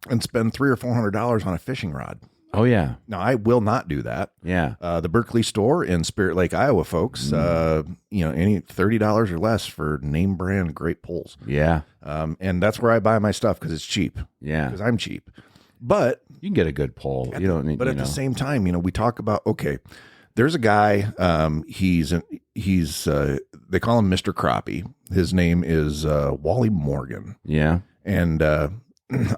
Speaker 2: and spend $300 or $400 on a fishing rod.
Speaker 3: Oh, yeah.
Speaker 2: Now, I will not do that.
Speaker 3: Yeah.
Speaker 2: The Berkeley store in Spirit Lake, Iowa, folks, you know, any $30 or less for name brand great poles.
Speaker 3: Yeah.
Speaker 2: And that's where I buy my stuff because it's cheap.
Speaker 3: Yeah.
Speaker 2: Because I'm cheap. But
Speaker 3: You can get a good pole. You don't need,
Speaker 2: but
Speaker 3: you
Speaker 2: at
Speaker 3: know.
Speaker 2: the same time, you know, we talk about, okay, there's a guy, he's they call him Mr. Crappie. His name is Wally Morgan.
Speaker 3: Yeah.
Speaker 2: And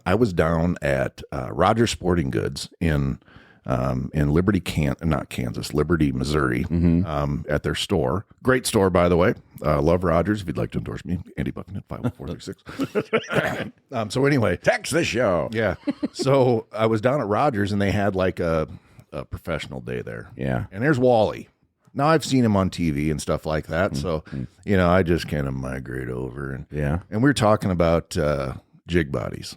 Speaker 2: I was down at Rogers Sporting Goods in Liberty, Liberty, Missouri, at their store. Great store, by the way. Love Rogers. If you'd like to endorse me, Andy Buckman, 51436. So anyway,
Speaker 3: Text the show.
Speaker 2: yeah. So I was down at Rogers, and they had like a professional day there.
Speaker 3: Yeah.
Speaker 2: And there's Wally. Now I've seen him on TV and stuff like that. So, you know, I just kind of migrate over. And we were talking about jig bodies.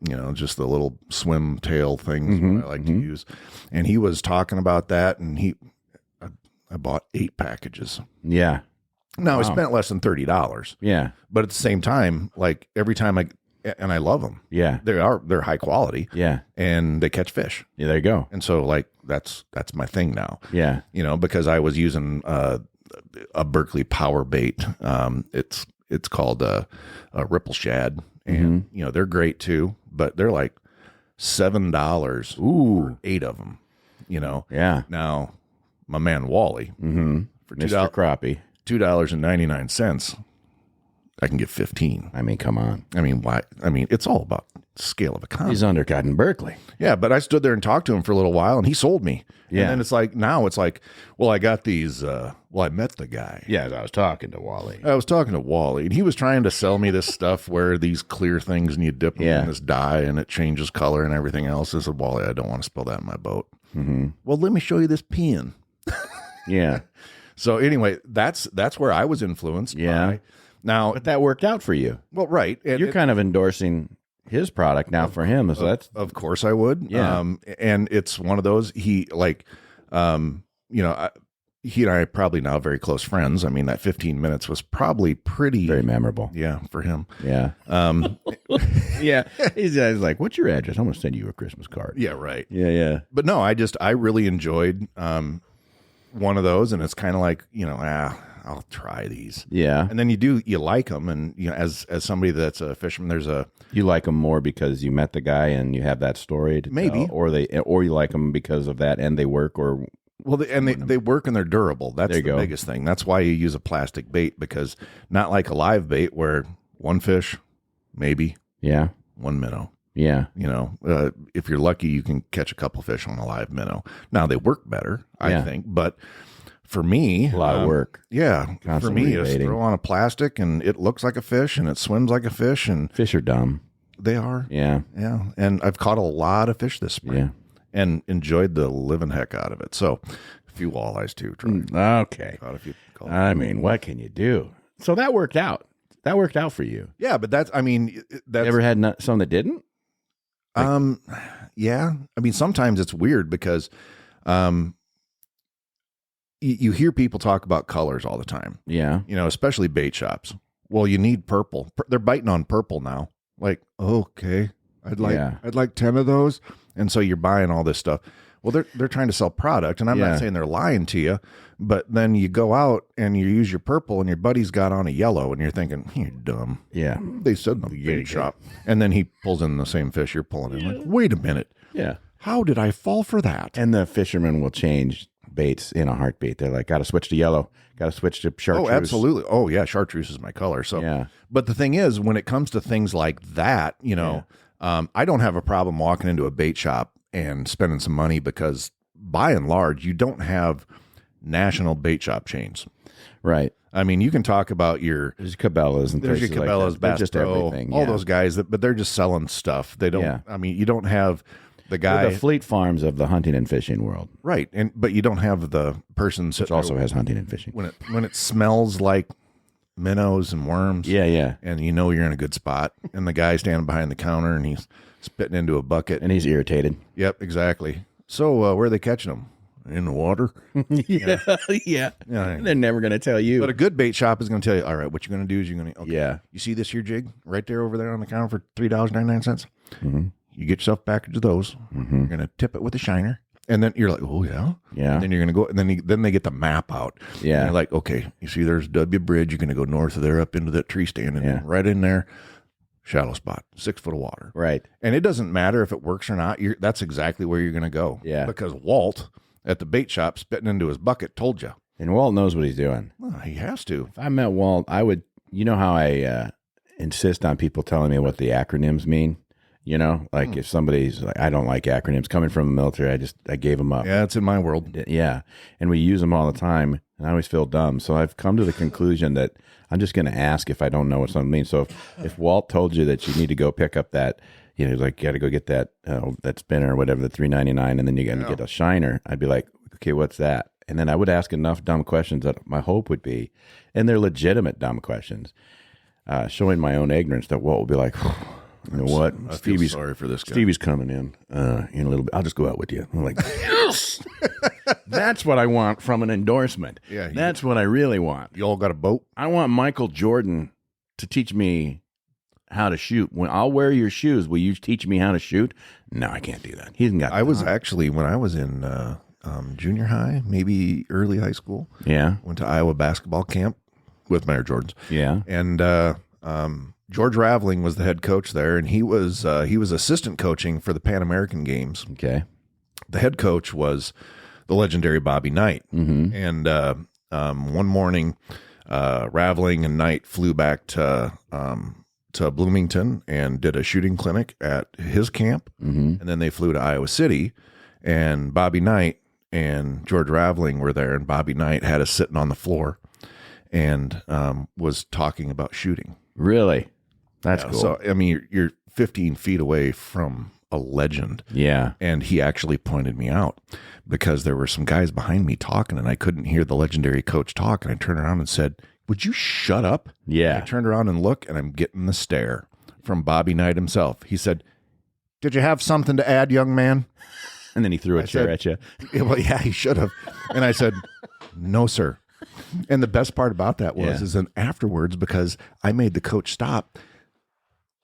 Speaker 2: You know, just the little swim tail things I like to use. And he was talking about that, and I bought 8 packages.
Speaker 3: Yeah.
Speaker 2: Now, I spent less than $30.
Speaker 3: Yeah.
Speaker 2: But at the same time, like every time I love them.
Speaker 3: Yeah.
Speaker 2: They're high quality.
Speaker 3: Yeah.
Speaker 2: And they catch fish.
Speaker 3: Yeah. There you go.
Speaker 2: And so, like, that's my thing now.
Speaker 3: Yeah.
Speaker 2: You know, because I was using a Berkeley power bait. It's called a ripple shad. And, you know, they're great too, but they're like $7 for 8 of them, you know?
Speaker 3: Yeah.
Speaker 2: Now, my man Wally, for
Speaker 3: Mr. Crappie.
Speaker 2: $2.99, I can get 15.
Speaker 3: I mean, come on.
Speaker 2: I mean, why? I mean, it's all about scale of economy.
Speaker 3: He's undercut in Berkeley.
Speaker 2: Yeah, but I stood there and talked to him for a little while, and he sold me.
Speaker 3: Yeah.
Speaker 2: And then it's like, well, I got these, I met the guy.
Speaker 3: Yeah, I was talking to Wally.
Speaker 2: I was talking to Wally, and he was trying to sell me this stuff where these clear things, and you dip them in this dye, and it changes color and everything else. I said, Wally, I don't want to spill that in my boat. Well, let me show you this pen.
Speaker 3: Yeah.
Speaker 2: So anyway, that's where I was influenced.
Speaker 3: Yeah.
Speaker 2: By. Now,
Speaker 3: But that worked out for you.
Speaker 2: well, right. And
Speaker 3: You're kind of endorsing his product now for him. So that's
Speaker 2: of course I would.
Speaker 3: Yeah.
Speaker 2: And it's one of those, he like, you know, he and I are probably now very close friends. I mean, that 15 minutes was probably pretty
Speaker 3: very memorable.
Speaker 2: Yeah, for him.
Speaker 3: Yeah. Yeah. He's like, what's your address? I'm going to send you a Christmas card.
Speaker 2: Yeah, right.
Speaker 3: Yeah. Yeah.
Speaker 2: But no, I really enjoyed one of those, and it's kind of like, you know, I'll try these.
Speaker 3: Yeah.
Speaker 2: And then you like them, and you know, as somebody that's a fisherman,
Speaker 3: You like them more because you met the guy and you have that story to
Speaker 2: Maybe.
Speaker 3: tell, or you like them because of that and they work, or
Speaker 2: well, they work and they're durable. That's the
Speaker 3: go.
Speaker 2: biggest thing. That's why you use a plastic bait, because not like a live bait where one fish, maybe
Speaker 3: yeah,
Speaker 2: one minnow.
Speaker 3: yeah,
Speaker 2: You know, if you're lucky, you can catch a couple fish on a live minnow. Now they work better, I think, but for me,
Speaker 3: a lot of work.
Speaker 2: Yeah,
Speaker 3: Constantly
Speaker 2: for me, it's
Speaker 3: rebaiting.
Speaker 2: throw on a plastic and it looks like a fish and it swims like a fish, and
Speaker 3: Fish are dumb.
Speaker 2: they are.
Speaker 3: Yeah,
Speaker 2: Yeah, and I've caught a lot of fish this spring.
Speaker 3: yeah.
Speaker 2: And enjoyed the living heck out of it. So, a few walleyes too. Troy.
Speaker 3: Okay.
Speaker 2: Caught a few.
Speaker 3: I mean, what can you do? So that worked out. That worked out for you.
Speaker 2: Yeah, but that's.
Speaker 3: You ever had some that didn't?
Speaker 2: Yeah. I mean, sometimes it's weird because, you hear people talk about colors all the time.
Speaker 3: Yeah.
Speaker 2: You know, especially bait shops. Well, you need purple. They're biting on purple now. Like, okay, I'd like 10 of those. And so you're buying all this stuff. Well, they're trying to sell product, and I'm not saying they're lying to you, but then you go out and you use your purple, and your buddy's got on a yellow, and you're thinking, you're dumb.
Speaker 3: Yeah.
Speaker 2: They said in the bait shop. And then he pulls in the same fish you're pulling in. Like, wait a minute.
Speaker 3: Yeah.
Speaker 2: How did I fall for that?
Speaker 3: And the fisherman will change baits in a heartbeat. They're like, got to switch to yellow, got to switch to chartreuse.
Speaker 2: Oh, absolutely. Oh, yeah, chartreuse is my color. So,
Speaker 3: yeah.
Speaker 2: But the thing is, when it comes to things like that, I don't have a problem walking into a bait shop and spending some money because, by and large, you don't have national bait shop chains.
Speaker 3: Right.
Speaker 2: I mean, you can talk about
Speaker 3: there's Cabela's and
Speaker 2: there's your Cabela's,
Speaker 3: like Bass
Speaker 2: just
Speaker 3: Pro, everything.
Speaker 2: All those guys but they're just selling stuff. They don't. Yeah. I mean, you don't have the guy,
Speaker 3: the Fleet Farms of the hunting and fishing world,
Speaker 2: right? But you don't have the person
Speaker 3: which also has hunting and fishing.
Speaker 2: When it smells like minnows and worms,
Speaker 3: yeah,
Speaker 2: and you're in a good spot, and the guy's standing behind the counter and he's spitting into a bucket
Speaker 3: and he's irritated.
Speaker 2: Yep, exactly. So where are they catching them? In the water?
Speaker 3: Yeah. They're never going to tell you.
Speaker 2: But a good bait shop is going to tell you, all right, what you're going to do is you're going to, okay, you see this here jig right there over there on the counter for $3.99?
Speaker 3: Mm-hmm.
Speaker 2: You get yourself a package of those.
Speaker 3: Mm-hmm.
Speaker 2: You're going to tip it with a shiner. And then you're like, oh, yeah?
Speaker 3: Yeah.
Speaker 2: And then you're going to go, and then they get the map out.
Speaker 3: Yeah.
Speaker 2: And you're like, okay, you see there's W Bridge. You're going to go north of there up into that tree stand. And then right in there, shallow spot, 6 foot of water.
Speaker 3: Right.
Speaker 2: And it doesn't matter if it works or not. That's exactly where you're going to go.
Speaker 3: Yeah.
Speaker 2: Because Walt at the bait shop spitting into his bucket told you.
Speaker 3: And Walt knows what he's doing.
Speaker 2: Well, he has to.
Speaker 3: If I met Walt, I would, how I insist on people telling me what the acronyms mean. Like if somebody's like, I don't like acronyms. Coming from the military, I gave them up.
Speaker 2: Yeah, it's in my world.
Speaker 3: Yeah. And we use them all the time, and I always feel dumb. So I've come to the conclusion that I'm just going to ask if I don't know what something means. So if Walt told you that you need to go pick up that, like you got to go get that that spinner or whatever, the $3.99, and then you got to get a shiner, I'd be like, okay, what's that? And then I would ask enough dumb questions that my hope would be, and they're legitimate dumb questions, showing my own ignorance, that Walt would be like, you know what?
Speaker 2: I feel sorry for this guy.
Speaker 3: Stevie's coming in a little bit. I'll just go out with you. I'm like, yes! That's what I want from an endorsement.
Speaker 2: Yeah,
Speaker 3: that's what I really want.
Speaker 2: You all got a boat?
Speaker 3: I want Michael Jordan to teach me how to shoot. When I'll wear your shoes, will you teach me how to shoot? No, I can't do that. He hasn't got.
Speaker 2: I was actually, when I was in junior high, maybe early high school.
Speaker 3: Yeah,
Speaker 2: went to Iowa basketball camp with my Air Jordans.
Speaker 3: Yeah,
Speaker 2: and George Raveling was the head coach there, and he was assistant coaching for the Pan American Games.
Speaker 3: Okay, the
Speaker 2: head coach was the legendary Bobby Knight.
Speaker 3: Mm-hmm.
Speaker 2: And one morning, Raveling and Knight flew back to Bloomington and did a shooting clinic at his camp.
Speaker 3: Mm-hmm.
Speaker 2: And then they flew to Iowa City, and Bobby Knight and George Raveling were there, and Bobby Knight had us sitting on the floor and was talking about shooting.
Speaker 3: Really? That's cool.
Speaker 2: So, I mean, you're 15 feet away from a legend.
Speaker 3: Yeah.
Speaker 2: And he actually pointed me out because there were some guys behind me talking, and I couldn't hear the legendary coach talk. And I turned around and said, would you shut up?
Speaker 3: Yeah.
Speaker 2: And I turned around and looked, and I'm getting the stare from Bobby Knight himself. He said, did you have something to add, young man?
Speaker 3: And then he threw a chair at you.
Speaker 2: Well, yeah, he should have. And I said, no, sir. And the best part about that is then afterwards, because I made the coach stop,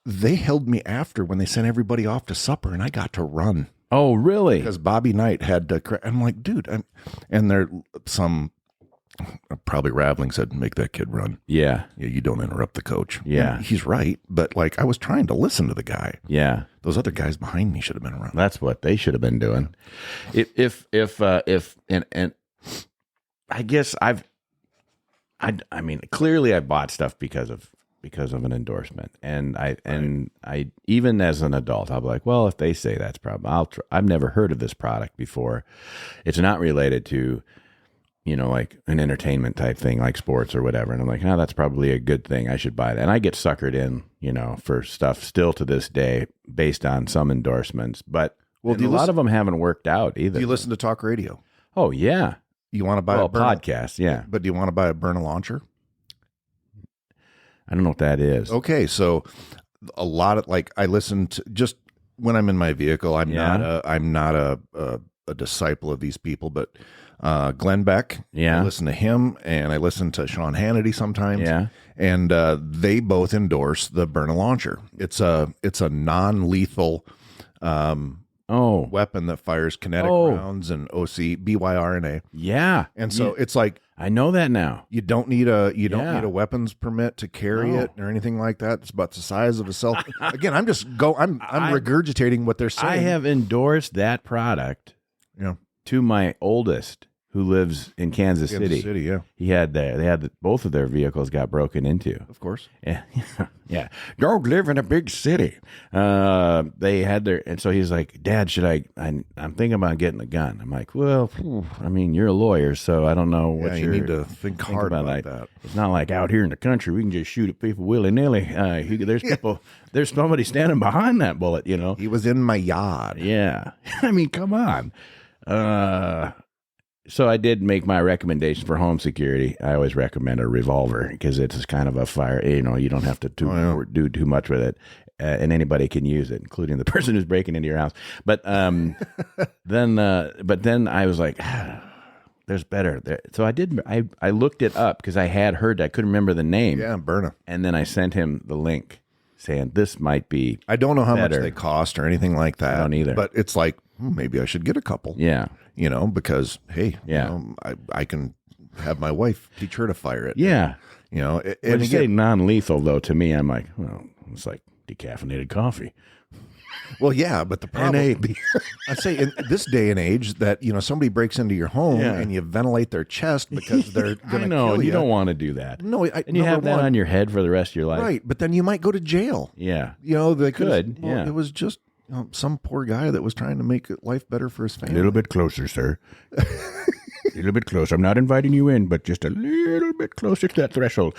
Speaker 2: they held me after when they sent everybody off to supper, and I got to run.
Speaker 3: Oh, really?
Speaker 2: Because Bobby Knight had to. I'm like, dude, and there probably Raveling said, make that kid run.
Speaker 3: Yeah.
Speaker 2: You don't interrupt the coach.
Speaker 3: Yeah.
Speaker 2: And he's right. But like, I was trying to listen to the guy.
Speaker 3: Yeah.
Speaker 2: Those other guys behind me should have been around.
Speaker 3: That's what they should have been doing. If I guess I mean, clearly I bought stuff because of an endorsement. And I even as an adult, I'll be like, well, if they say that's probably, I've never heard of this product before. It's not related to, like an entertainment type thing like sports or whatever. And I'm like, that's probably a good thing. I should buy that. And I get suckered in, for stuff still to this day based on some endorsements. But a lot of them haven't worked out either.
Speaker 2: Do you listen to talk radio?
Speaker 3: Oh, yeah.
Speaker 2: You want to buy
Speaker 3: a podcast? Yeah.
Speaker 2: But do you want to buy a Burna launcher?
Speaker 3: I don't know what that is.
Speaker 2: Okay. So a lot of, like, I listen to, just when I'm in my vehicle, I'm not a disciple of these people, but Glenn Beck.
Speaker 3: Yeah.
Speaker 2: I listen to him, and I listen to Sean Hannity sometimes.
Speaker 3: Yeah.
Speaker 2: And they both endorse the Burna launcher. It's a non-lethal weapon that fires kinetic rounds and BYRNA.
Speaker 3: Yeah.
Speaker 2: And so it's like,
Speaker 3: I know that now.
Speaker 2: You don't need a weapons permit to carry it or anything like that. It's about the size of a cell phone. Again, I'm regurgitating what they're saying.
Speaker 3: I have endorsed that product to my oldest, who lives in Kansas City.
Speaker 2: Yeah.
Speaker 3: They had both of their vehicles got broken into.
Speaker 2: Of course.
Speaker 3: Yeah. Yeah. Don't live in a big city. They had and so he's like, Dad, I'm thinking about getting a gun. I'm like, well, I mean, you're a lawyer, so I don't know what
Speaker 2: you need to think hard about that.
Speaker 3: It's not like out here in the country, we can just shoot at people willy-nilly. There's somebody standing behind that bullet, you know.
Speaker 2: He was in my yard.
Speaker 3: Yeah. I mean, come on. So I did make my recommendation for home security. I always recommend a revolver because it's kind of a fire. You know, you don't have to do too much with it, and anybody can use it, including the person who's breaking into your house. But then I was like, there's better. So I did. I looked it up because I had heard. I couldn't remember the name.
Speaker 2: Yeah, Berna. And
Speaker 3: then I sent him the link saying this might be.
Speaker 2: I don't know how much they cost or anything like that.
Speaker 3: I don't either.
Speaker 2: But it's like maybe I should get a couple.
Speaker 3: Yeah.
Speaker 2: You know, because, hey, I can have my wife teach her to fire it.
Speaker 3: Yeah.
Speaker 2: You know,
Speaker 3: when you say non-lethal, though, to me, I'm like, well, it's like decaffeinated coffee.
Speaker 2: Well, yeah, but the problem, I say in this day and age that, you know, somebody breaks into your home and you ventilate their chest because they're going to kill you.
Speaker 3: You don't want to do that.
Speaker 2: No,
Speaker 3: and you have that on your head for the rest of your life.
Speaker 2: Right, but then you might go to jail.
Speaker 3: Yeah.
Speaker 2: You know, they
Speaker 3: could. Yeah.
Speaker 2: It was just some poor guy that was trying to make life better for his family.
Speaker 3: A little bit closer, sir. A little bit closer. I'm not inviting you in, but just a little bit closer to that threshold.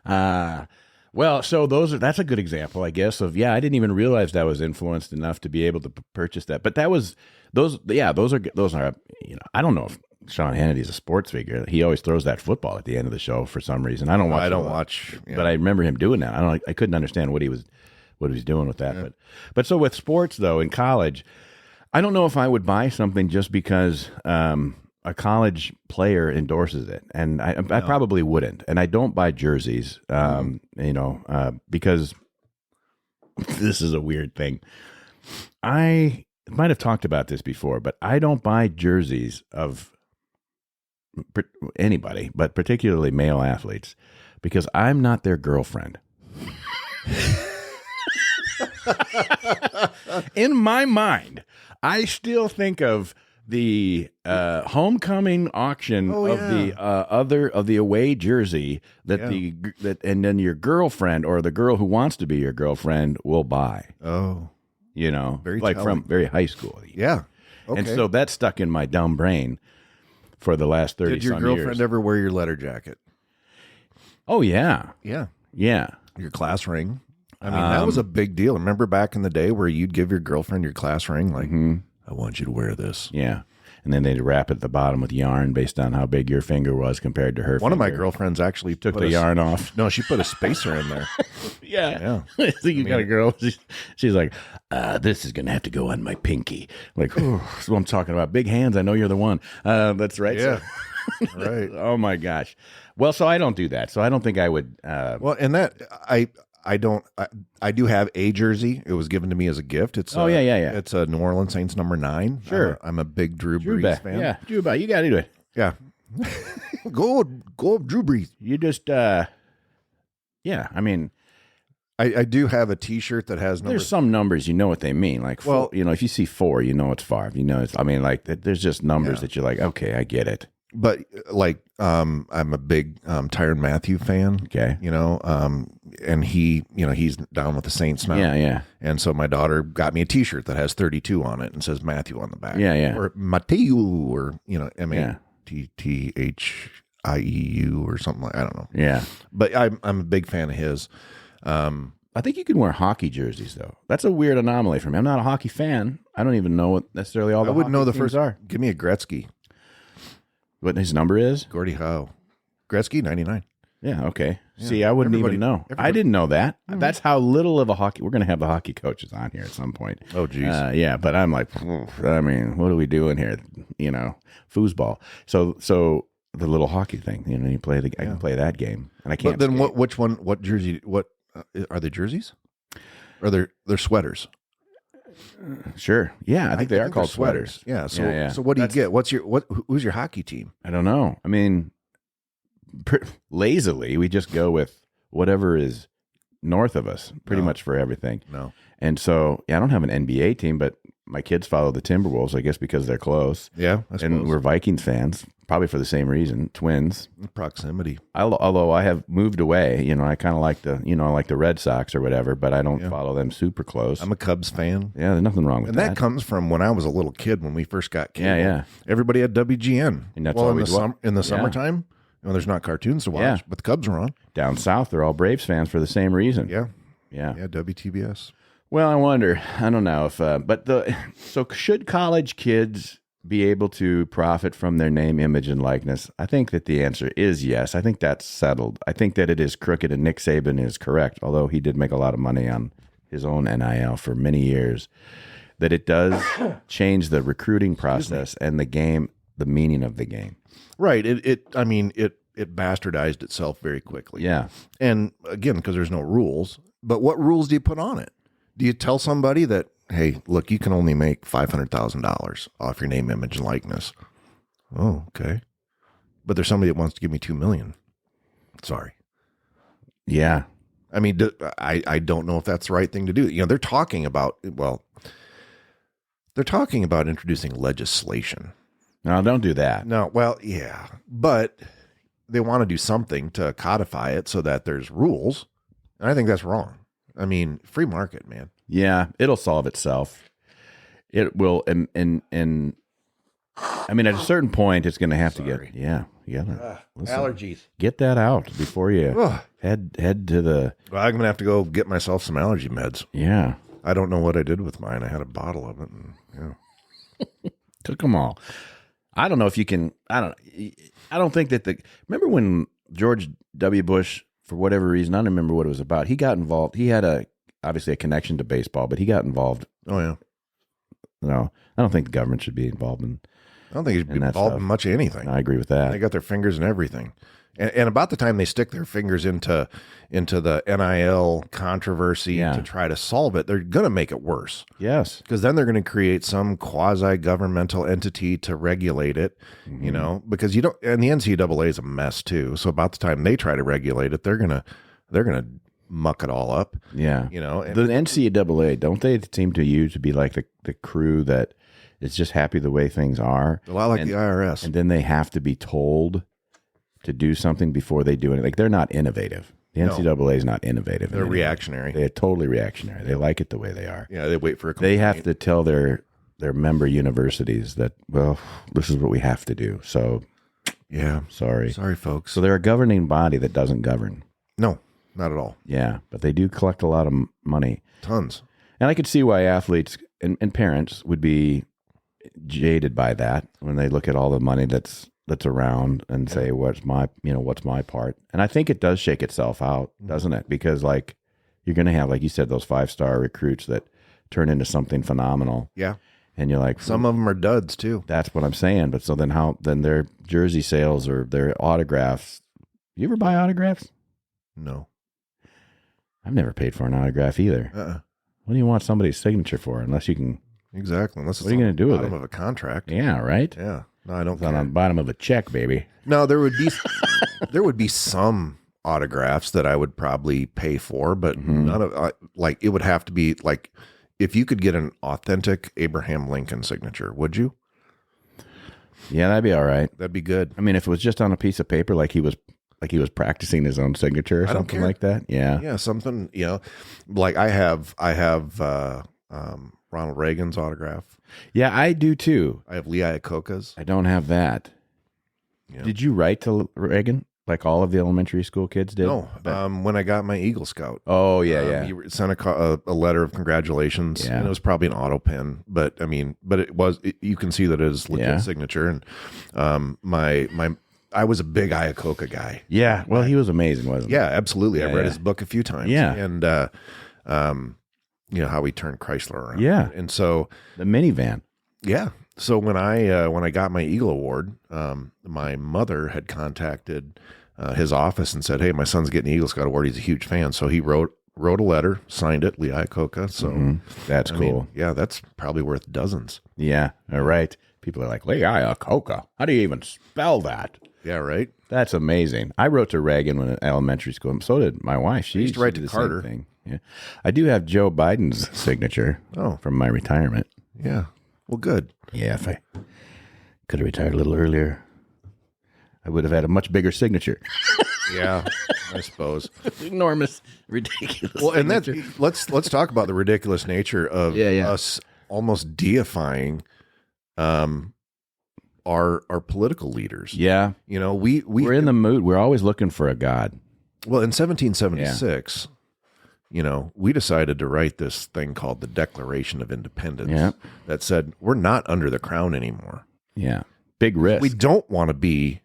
Speaker 3: Yeah. Well, so that's a good example, I guess, of, I didn't even realize that I was influenced enough to be able to purchase that. But those are, you know, I don't know if Sean Hannity's a sports figure. He always throws that football at the end of the show for some reason. I don't watch. But I remember him doing that. I couldn't understand what he was doing with that. Yeah. But so with sports, though, in college, I don't know if I would buy something just because a college player endorses it, and I probably wouldn't. And I don't buy jerseys, you know, because this is a weird thing. I might have talked about this before, but I don't buy jerseys of anybody, but particularly male athletes, because I'm not their girlfriend. In my mind, I still think of the homecoming auction of the away jersey and then your girlfriend or the girl who wants to be your girlfriend will buy. Oh, you know,
Speaker 2: very
Speaker 3: like
Speaker 2: telling.
Speaker 3: From very high school.
Speaker 2: Yeah, okay.
Speaker 3: And so that stuck in my dumb brain for the last 30
Speaker 2: Did your
Speaker 3: some
Speaker 2: girlfriend
Speaker 3: years.
Speaker 2: ever wear your letter jacket?
Speaker 3: Oh yeah,
Speaker 2: yeah.
Speaker 3: Your
Speaker 2: class ring. I mean, that was a big deal. Remember back in the day where you'd give your girlfriend your class ring? Like, I want you to wear this.
Speaker 3: Yeah. And then they'd wrap it at the bottom with yarn based on how big your finger was compared to her
Speaker 2: One of my girlfriends actually
Speaker 3: took the yarn off.
Speaker 2: No, she put a spacer in there.
Speaker 3: Yeah. So you got a girl. She's like, this is going to have to go on my pinky. Like, so I'm talking about big hands. I know you're the one. That's right.
Speaker 2: Yeah.
Speaker 3: So, right. Oh, my gosh. Well, so I don't do that. So I don't think I would.
Speaker 2: Well, and that I don't. I do have a jersey. It was given to me as a gift. It's
Speaker 3: yeah.
Speaker 2: It's a New Orleans Saints number 9.
Speaker 3: Sure,
Speaker 2: I'm a big Drew Brees fan.
Speaker 3: Yeah, Drew Brees. You got to do it.
Speaker 2: Yeah, go Drew Brees.
Speaker 3: You just yeah. I mean,
Speaker 2: I do have a T-shirt that has numbers.
Speaker 3: There's some numbers you know what they mean. Like, well, you know, if you see 4, you know it's 5. You know, I mean, like there's just numbers that you're like, okay, I get it.
Speaker 2: But like, I'm a big Tyrann Mathieu fan.
Speaker 3: Okay,
Speaker 2: you know, and he, you know, he's down with the Saints now.
Speaker 3: Yeah.
Speaker 2: And so my daughter got me a T-shirt that has 32 on it and says Matthew on the back.
Speaker 3: Yeah.
Speaker 2: Or Mathieu, or you know, MATTHIEU or something like. I don't know.
Speaker 3: Yeah.
Speaker 2: But I'm a big fan of his.
Speaker 3: I think you can wear hockey jerseys though. That's a weird anomaly for me. I'm not a hockey fan. I don't even know what necessarily all the.
Speaker 2: I wouldn't know the
Speaker 3: first
Speaker 2: are. Give me a Gretzky.
Speaker 3: What his number is?
Speaker 2: Gordie Howe. Gretzky, 99.
Speaker 3: Yeah, okay. Yeah. See, I wouldn't even know. I didn't know that. Mm-hmm. That's how little of a hockey. We're going to have the hockey coaches on here at some point.
Speaker 2: Oh, geez.
Speaker 3: Yeah, but I'm like, I mean, what are we doing here? You know, foosball. So the little hockey thing, you know, I can play that game, and I can't.
Speaker 2: But then which one? What jersey? What are they jerseys? Or they're sweaters?
Speaker 3: Sure. Yeah, I think they are called sweaters.
Speaker 2: Yeah. So what do you get? Who's your hockey team?
Speaker 3: I don't know. I mean, lazily, we just go with whatever is north of us, pretty much for everything.
Speaker 2: No.
Speaker 3: And so, I don't have an NBA team, but my kids follow the Timberwolves, I guess, because they're close.
Speaker 2: Yeah, I suppose.
Speaker 3: And we're Vikings fans, probably for the same reason. Twins.
Speaker 2: Proximity.
Speaker 3: Although I have moved away, I kind of like the Red Sox or whatever, but I don't follow them super close.
Speaker 2: I'm a Cubs fan.
Speaker 3: Yeah, there's nothing wrong with that.
Speaker 2: And that comes from when I was a little kid, when we first got cable.
Speaker 3: Yeah.
Speaker 2: Everybody had WGN.
Speaker 3: And that's always
Speaker 2: in the summertime, there's not cartoons to watch, but the Cubs are on.
Speaker 3: Down south, they're all Braves fans for the same reason.
Speaker 2: Yeah,
Speaker 3: Yeah,
Speaker 2: WTBS.
Speaker 3: Well, I wonder. I don't know if, so should college kids be able to profit from their name, image, and likeness? I think that the answer is yes. I think that's settled. I think that it is crooked, and Nick Saban is correct, although he did make a lot of money on his own NIL for many years, that it does change the recruiting process and the game, the meaning of the game.
Speaker 2: Right. It bastardized itself very quickly.
Speaker 3: Yeah.
Speaker 2: And again, because there's no rules, but what rules do you put on it? Do you tell somebody that, hey, look, you can only make $500,000 off your name, image, and likeness? Oh, okay. But there's somebody that wants to give me $2 million. Sorry.
Speaker 3: Yeah.
Speaker 2: I mean, I don't know if that's the right thing to do. They're talking about introducing legislation.
Speaker 3: No, don't do that.
Speaker 2: No, well, yeah, but they want to do something to codify it so that there's rules. And I think that's wrong. I mean, free market, man.
Speaker 3: Yeah, it'll solve itself. It will, and I mean, at a certain point, it's going to have to get. Yeah,
Speaker 2: allergies.
Speaker 3: Get that out before you head to the.
Speaker 2: Well, I'm going to have to go get myself some allergy meds.
Speaker 3: Yeah,
Speaker 2: I don't know what I did with mine. I had a bottle of it, and
Speaker 3: took them all. I don't know if you can. I don't think that Remember when George W. Bush, for whatever reason, I don't remember what it was about. He got involved. He had obviously a connection to baseball, but he got involved.
Speaker 2: Oh yeah.
Speaker 3: No, I don't think the government should be involved in.
Speaker 2: I don't think he should be involved in much of anything.
Speaker 3: I agree with that.
Speaker 2: They got their fingers in everything. And about the time they stick their fingers into the NIL controversy to try to solve it, they're going to make it worse.
Speaker 3: Yes.
Speaker 2: Because then they're going to create some quasi-governmental entity to regulate it, because you don't, and the NCAA is a mess too. So about the time they try to regulate it, they're going to muck it all up.
Speaker 3: Yeah.
Speaker 2: And
Speaker 3: the NCAA, don't they seem to you to be like the crew that is just happy the way things are?
Speaker 2: A lot like the IRS.
Speaker 3: And then they have to be told to do something before they do it. Like, they're not innovative. The NCAA is not innovative.
Speaker 2: They're reactionary.
Speaker 3: They're totally reactionary. They like it the way they are.
Speaker 2: Yeah, they wait for a complaint.
Speaker 3: They have to tell their member universities that, well, this is what we have to do. So,
Speaker 2: yeah.
Speaker 3: Sorry,
Speaker 2: folks.
Speaker 3: So they're a governing body that doesn't govern.
Speaker 2: No, not at all.
Speaker 3: Yeah, but they do collect a lot of money.
Speaker 2: Tons.
Speaker 3: And I could see why athletes and parents would be jaded by that when they look at all the money that's around and say, what's my part? And I think it does shake itself out, doesn't it? Because you're going to have, like you said, those 5-star recruits that turn into something phenomenal.
Speaker 2: Yeah.
Speaker 3: And you're like,
Speaker 2: some of them are duds too.
Speaker 3: That's what I'm saying. But so then their jersey sales or their autographs. You ever buy autographs?
Speaker 2: No.
Speaker 3: I've never paid for an autograph either. What do you want somebody's signature for unless you can?
Speaker 2: Exactly. Unless
Speaker 3: what are you going to do with it?
Speaker 2: Bottom of a contract.
Speaker 3: Yeah, right?
Speaker 2: Yeah. No, I don't
Speaker 3: care. On the bottom of a check, baby.
Speaker 2: No, there would be some autographs that I would probably pay for, but none of it would have to be like, if you could get an authentic Abraham Lincoln signature, would you?
Speaker 3: Yeah, that'd be all right.
Speaker 2: That'd be good.
Speaker 3: I mean, if it was just on a piece of paper, like he was practicing his own signature or something like that. Yeah.
Speaker 2: Yeah. Something, like I have Ronald Reagan's autograph.
Speaker 3: Yeah, I do too.
Speaker 2: I have Lee Iacocca's.
Speaker 3: I don't have that. Yeah. Did you write to Reagan like all of the elementary school kids did?
Speaker 2: No. When I got my Eagle Scout.
Speaker 3: Oh, yeah.
Speaker 2: He sent a letter of congratulations. Yeah. And it was probably an auto pen, but it was, you can see that it is legit signature. And I was a big Iacocca guy.
Speaker 3: Yeah. Well, he was amazing, wasn't he?
Speaker 2: Yeah, absolutely. I've read his book a few times.
Speaker 3: Yeah.
Speaker 2: And, how he turned Chrysler around.
Speaker 3: Yeah.
Speaker 2: And so
Speaker 3: the minivan.
Speaker 2: Yeah. So when I got my Eagle Award, my mother had contacted his office and said, "Hey, my son's getting the Eagle Scout Award. He's a huge fan." So he wrote a letter, signed it, Lee Iacocca. So
Speaker 3: that's cool.
Speaker 2: Yeah, that's probably worth dozens.
Speaker 3: Yeah. All right. People are like, Lee Iacocca. How do you even spell that?
Speaker 2: Yeah, right.
Speaker 3: That's amazing. I wrote to Reagan when in elementary school. So did my wife. She
Speaker 2: used to write to Carter.
Speaker 3: Thing. Yeah. I do have Joe Biden's signature from my retirement.
Speaker 2: Yeah. Well, good.
Speaker 3: Yeah, if I could have retired a little earlier, I would have had a much bigger signature.
Speaker 2: Yeah, I suppose.
Speaker 3: Enormous, ridiculous.
Speaker 2: Well, and
Speaker 3: signature.
Speaker 2: let's talk about the ridiculous nature of us almost deifying our political leaders.
Speaker 3: Yeah. We're in the mood. We're always looking for a god.
Speaker 2: Well, in 1776, we decided to write this thing called the Declaration of Independence that said we're not under the crown anymore.
Speaker 3: Yeah. Big risk.
Speaker 2: We don't want to be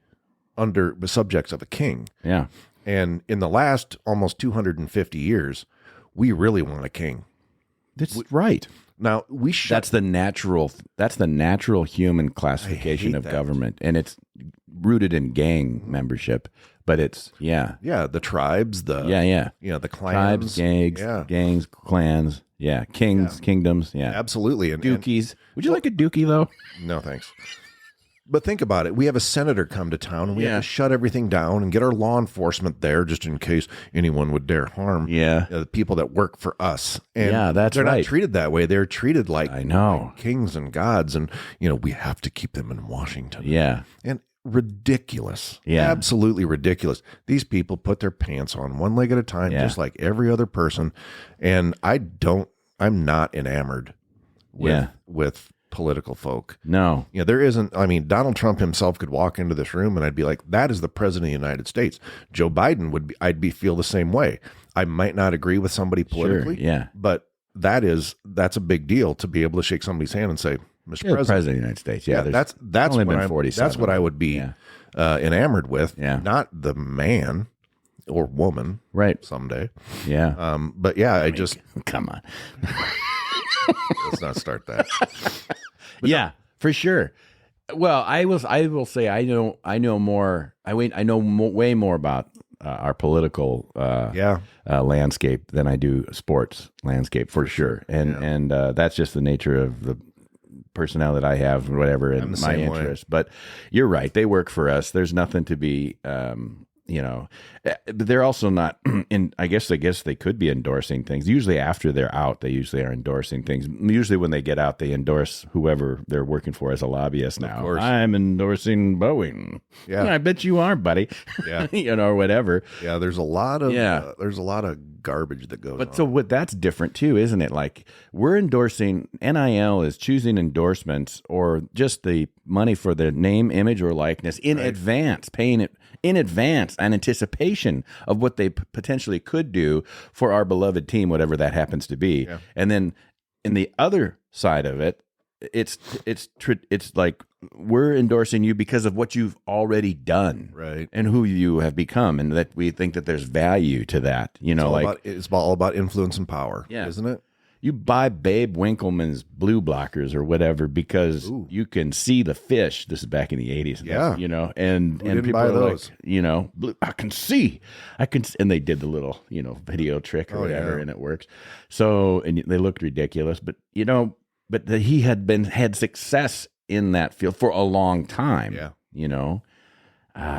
Speaker 2: under the subjects of a king.
Speaker 3: Yeah.
Speaker 2: And in the last almost 250 years, we really want a king.
Speaker 3: That's right.
Speaker 2: Now
Speaker 3: that's the natural human classification of government, and it's rooted in gang membership. But it's
Speaker 2: the tribes, the the clans,
Speaker 3: tribes, gangs, clans, kings, kingdoms,
Speaker 2: absolutely, and
Speaker 3: dookies. Would you like a dookie though?
Speaker 2: No, thanks. But think about it. We have a senator come to town, and we have to shut everything down and get our law enforcement there just in case anyone would dare harm the people that work for us. And
Speaker 3: that's
Speaker 2: they're
Speaker 3: right.
Speaker 2: not treated that way. They're treated like kings and gods, and we have to keep them in Washington.
Speaker 3: Yeah.
Speaker 2: And ridiculous. Yeah. Absolutely ridiculous. These people put their pants on one leg at a time, just like every other person. And I'm not enamored with political folk.
Speaker 3: No.
Speaker 2: There isn't. I mean, Donald Trump himself could walk into this room and I'd be like, that is the president of the United States. Joe Biden I'd feel the same way. I might not agree with somebody politically, but that's a big deal to be able to shake somebody's hand and say, Mr. President
Speaker 3: of the United States.
Speaker 2: That's what I would be enamored with, not the man or woman,
Speaker 3: right?
Speaker 2: Someday,
Speaker 3: But
Speaker 2: I just
Speaker 3: come on.
Speaker 2: Let's not start that.
Speaker 3: For sure. Well, I will say I know more. I know way more about our political landscape than I do sports landscape for sure. And that's just the nature of the personnel that I have, whatever, and my interest. But you're right; they work for us. There's nothing to be. But they're also not in. I guess they could be endorsing things. Usually after they're out, they usually are endorsing things. Usually when they get out, they endorse whoever they're working for as a lobbyist. Now I'm endorsing Boeing. Yeah, I bet you are, buddy. Yeah, or whatever.
Speaker 2: Yeah, there's a lot of garbage that goes.
Speaker 3: But
Speaker 2: on.
Speaker 3: So that's different too, isn't it? Like we're endorsing. NIL is choosing endorsements or just the money for the name, image, or likeness in advance, paying it in advance, an anticipation of what they potentially could do for our beloved team, whatever that happens to be. Yeah. And then in the other side of it, it's like we're endorsing you because of what you've already done,
Speaker 2: right,
Speaker 3: and who you have become, and that we think that there's value to that.
Speaker 2: It's all about influence and power, isn't it?
Speaker 3: You buy Babe Winkleman's blue blockers or whatever because you can see the fish. This is back in the 80s. And people
Speaker 2: buy
Speaker 3: are
Speaker 2: those.
Speaker 3: Like, I can see. And they did the little, video trick or whatever, and it works. So, and they looked ridiculous, but he had success in that field for a long time. Yeah.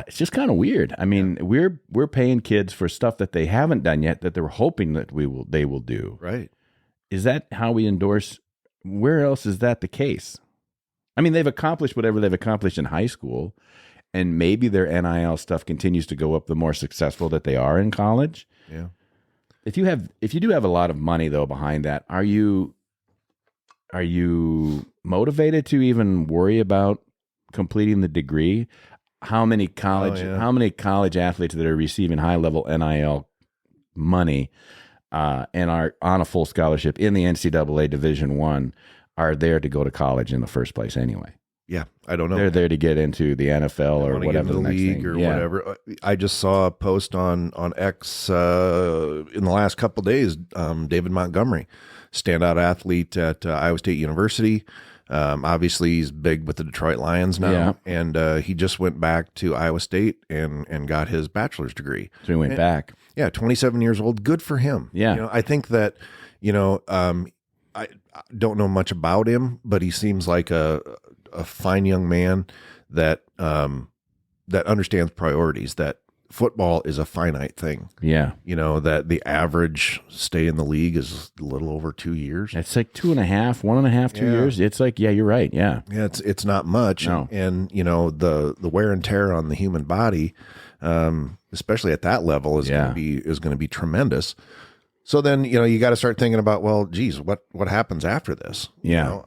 Speaker 3: It's just kind of weird. I mean, we're paying kids for stuff that they haven't done yet that they're hoping that they will do.
Speaker 2: Right.
Speaker 3: Is that how we endorse? Where else is that the case? I mean, they've accomplished whatever they've accomplished in high school, and maybe their NIL stuff continues to go up the more successful that they are in college.
Speaker 2: Yeah.
Speaker 3: If you do have a lot of money though behind that, are you motivated to even worry about completing the degree? How many college athletes that are receiving high level NIL money and are on a full scholarship in the NCAA Division I are there to go to college in the first place anyway?
Speaker 2: Yeah, I don't know.
Speaker 3: They're there to get into the NFL or whatever,
Speaker 2: the league or whatever. I just saw a post on X in the last couple of days. David Montgomery, standout athlete at Iowa State University. Obviously, he's big with the Detroit Lions now, and he just went back to Iowa State and got his bachelor's degree.
Speaker 3: So he went back.
Speaker 2: Yeah, 27 years old. Good for him.
Speaker 3: Yeah,
Speaker 2: I think that I don't know much about him, but he seems like a fine young man that understands priorities. That football is a finite thing.
Speaker 3: Yeah.
Speaker 2: That the average stay in the league is a little over 2 years.
Speaker 3: It's like 2.5, 1.5, 2 years. It's like, yeah, you're right. Yeah.
Speaker 2: Yeah. It's not much.
Speaker 3: No.
Speaker 2: And the wear and tear on the human body, especially at that level is going to be tremendous. So then, you got to start thinking about, well, geez, what happens after this?
Speaker 3: Yeah.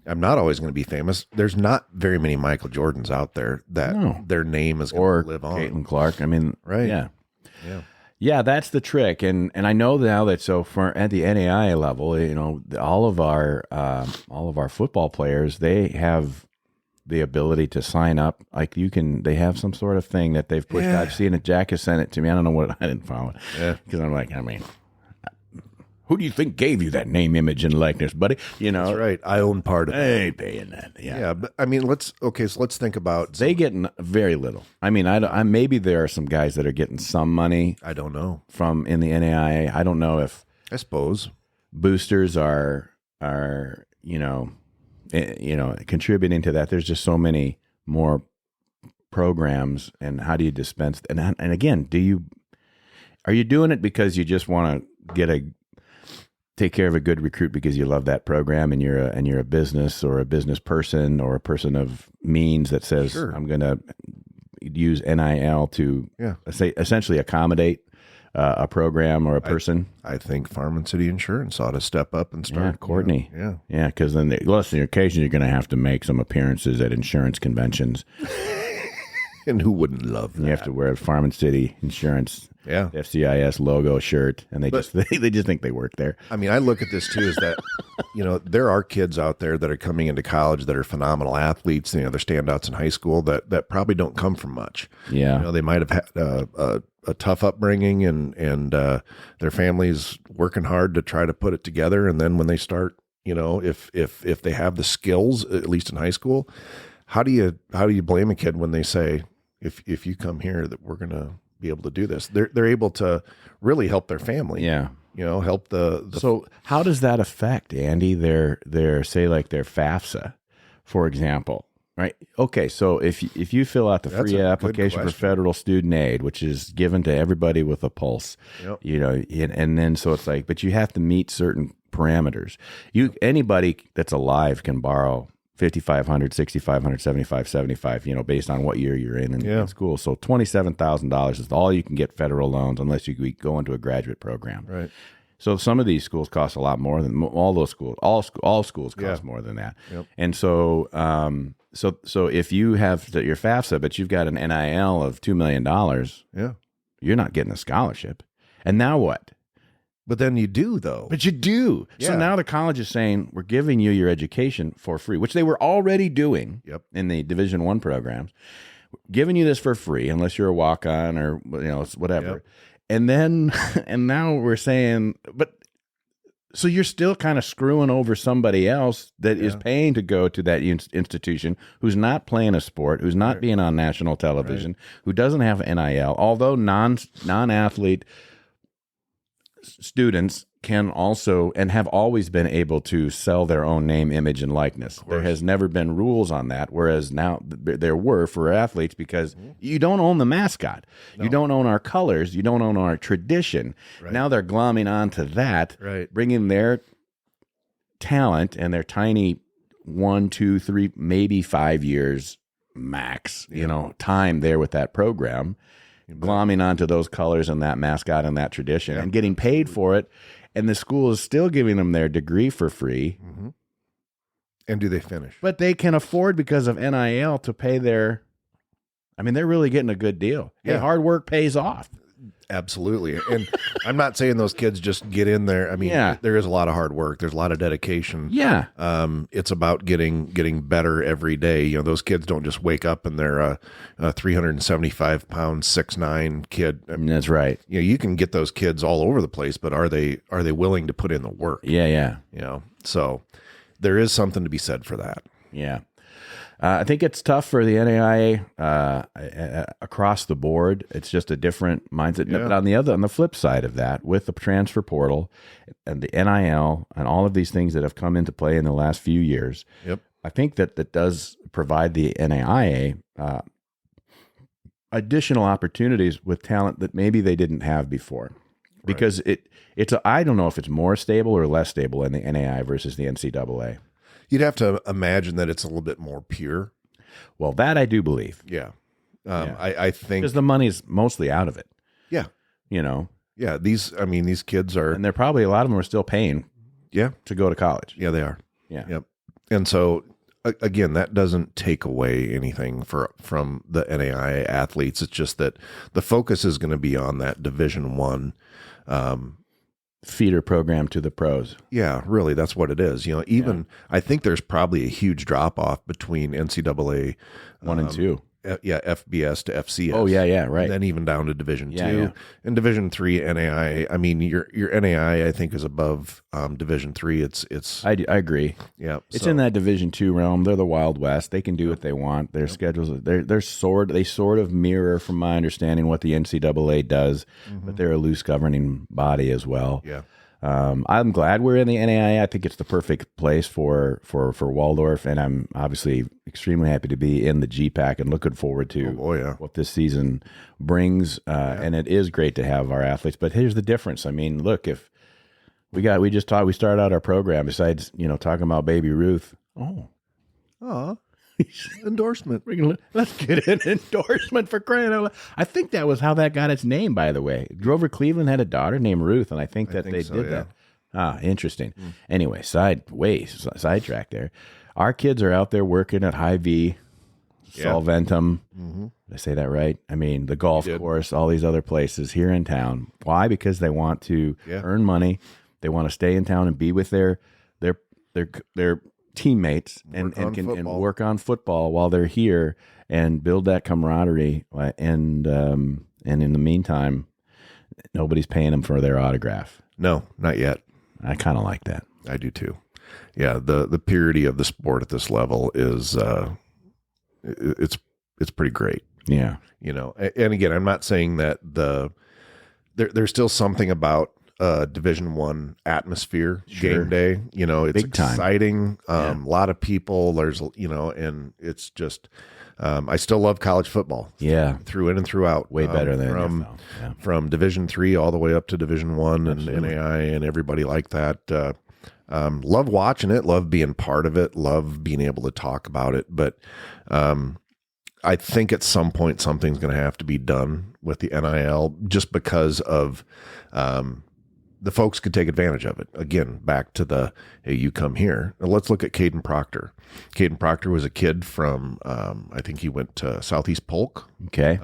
Speaker 2: I'm not always going to be famous. There's not very many Michael Jordans out there that their name is going to live on.
Speaker 3: Caitlin Clark. I mean,
Speaker 2: right.
Speaker 3: Yeah.
Speaker 2: Yeah.
Speaker 3: Yeah, that's the trick. And I know now that at the NAIA level, all of our football players, they have the ability to sign up. Like they have some sort of thing that they've pushed out. I've seen it. Jack has sent it to me. I don't know what, I didn't follow it. Yeah. Because I'm like, who do you think gave you that name, image, and likeness, buddy?
Speaker 2: That's right. I own part of it.
Speaker 3: I ain't paying that. Yeah.
Speaker 2: Yeah. But let's think about.
Speaker 3: They get very little. Maybe there are some guys that are getting some money.
Speaker 2: I don't know.
Speaker 3: From in the NAIA. I don't know if.
Speaker 2: I suppose.
Speaker 3: Boosters are contributing to that. There's just so many more programs, and how do you dispense? And again, are you doing it because you just want to take care of a good recruit because you love that program and you're a business or a business person or a person of means that says, sure, I'm going to use NIL to essentially accommodate a program or a person?
Speaker 2: I think Farm and City Insurance ought to step up and start.
Speaker 3: Yeah, Courtney. Yeah, because then, listen, occasionally you're going to have to make some appearances at insurance conventions.
Speaker 2: And who wouldn't love that?
Speaker 3: You have to wear a Farm and City Insurance FCIS logo shirt, and they just think they work there.
Speaker 2: I look at this too, is that there are kids out there that are coming into college that are phenomenal athletes. They're standouts in high school that probably don't come from much.
Speaker 3: Yeah,
Speaker 2: they might have had a tough upbringing, and their families working hard to try to put it together. And then when they start, if they have the skills, at least in high school, how do you blame a kid when they say, if you come here, that we're going to be able to do this? They're able to really help their family.
Speaker 3: Yeah.
Speaker 2: Help the.
Speaker 3: So how does that affect, Andy, their say like their FAFSA, for example, right? Okay. So if you fill out the free application for federal student aid, which is given to everybody with a pulse, and then, so it's like, but you have to meet certain parameters. Anybody that's alive can borrow $5,500, $6,500, $7,575, based on what year you're in school. So $27,000 is all you can get federal loans unless you go into a graduate program.
Speaker 2: Right.
Speaker 3: So some of these schools cost a lot more than all those schools. All schools cost more than that.
Speaker 2: Yep.
Speaker 3: And so, so if you have your FAFSA, but you've got an NIL of $2 million, you're not getting a scholarship. And now what?
Speaker 2: But then you do, though.
Speaker 3: But you do. Yeah. So now the college is saying, we're giving you your education for free, which they were already doing in the Division I programs, giving you this for free, unless you're a walk-on or whatever. Yep. And now we're saying, but so you're still kind of screwing over somebody else that is paying to go to that institution, who's not playing a sport, who's not being on national television, who doesn't have NIL, although non-athlete students can also and have always been able to sell their own name, image, and likeness. There has never been rules on that, whereas now there were for athletes, because you don't own the mascot. No. You don't own our colors. You don't own our tradition. Right. Now they're glomming onto that, bringing their talent and their tiny 1, 2, 3, maybe 5 years max, time there with that program, glomming onto those colors and that mascot and that tradition and getting paid for it. And the school is still giving them their degree for free.
Speaker 2: Mm-hmm. And do they finish?
Speaker 3: But they can afford, because of NIL, to pay their, they're really getting a good deal. Yeah. Hey, hard work pays off.
Speaker 2: Absolutely. And I'm not saying those kids just get in there. There is a lot of hard work. There's a lot of dedication.
Speaker 3: Yeah.
Speaker 2: It's about getting better every day. Those kids don't just wake up and they're a 375-pound, 6'9" kid.
Speaker 3: That's right.
Speaker 2: You can get those kids all over the place, but are they willing to put in the work?
Speaker 3: Yeah.
Speaker 2: So there is something to be said for that.
Speaker 3: Yeah. I think it's tough for the NAIA across the board. It's just a different mindset. Yeah. But on the flip side of that, with the transfer portal and the NIL and all of these things that have come into play in the last few years, I think that does provide the NAIA additional opportunities with talent that maybe they didn't have before. Because I don't know if it's more stable or less stable in the NAIA versus the NCAA.
Speaker 2: You'd have to imagine that it's a little bit more pure.
Speaker 3: Well, that I do believe.
Speaker 2: Yeah. I think
Speaker 3: because the money's mostly out of it.
Speaker 2: Yeah. Yeah. These kids are,
Speaker 3: and they're probably, a lot of them are still paying.
Speaker 2: Yeah.
Speaker 3: To go to college.
Speaker 2: Yeah, they are.
Speaker 3: Yeah.
Speaker 2: Yep. And so again, that doesn't take away anything from the NAIA athletes. It's just that the focus is going to be on that Division I,
Speaker 3: feeder program to the pros.
Speaker 2: Yeah, really, that's what it is. I think there's probably a huge drop off between NCAA
Speaker 3: 1 and 2.
Speaker 2: FBS to FCS.
Speaker 3: Oh yeah, right.
Speaker 2: And then even down to Division II.
Speaker 3: Yeah.
Speaker 2: And Division III NAIA. I mean, your NAIA I think is above Division III. It's.
Speaker 3: I agree.
Speaker 2: Yeah,
Speaker 3: it's in that Division II realm. They're the Wild West. They can do what they want. Their schedules. They sort of mirror, from my understanding, what the NCAA does, but they're a loose governing body as well.
Speaker 2: Yeah.
Speaker 3: I'm glad we're in the NAIA. I think it's the perfect place for Waldorf, and I'm obviously extremely happy to be in the GPAC and looking forward to what this season brings. And it is great to have our athletes. But here's the difference. I mean, look, if we started out our program, besides talking about Baby Ruth.
Speaker 2: Endorsement.
Speaker 3: Let's get an endorsement for crying out loud. I think that was how that got its name, by the way. Grover Cleveland had a daughter named Ruth, and I think they did that. Interesting. Anyway, sidetrack there. Our kids are out there working at Hy-Vee, Solventum. Did I say that right? I mean, the golf course, all these other places here in town. Why? Because they want to earn money. They want to stay in town and be with their teammates and work on football while they're here and build that camaraderie. And in the meantime, nobody's paying them for their autograph.
Speaker 2: No, not yet.
Speaker 3: I kind of like that.
Speaker 2: I do too. Yeah, the purity of the sport at this level is it's pretty great.
Speaker 3: Yeah,
Speaker 2: and again, I'm not saying that there's still something about Division I atmosphere, game day. It's
Speaker 3: big time.
Speaker 2: Exciting. A lot of people. There's and it's just. I still love college football.
Speaker 3: Yeah,
Speaker 2: through in and throughout.
Speaker 3: Way better than
Speaker 2: from Division III all the way up to Division I and NAIA and everybody like that. Love watching it. Love being part of it. Love being able to talk about it. But I think at some point something's going to have to be done with the NIL just because of the folks could take advantage of it. Again, back to hey, you come here. Now let's look at Caden Proctor. Caden Proctor was a kid from, I think he went to Southeast Polk.
Speaker 3: Okay.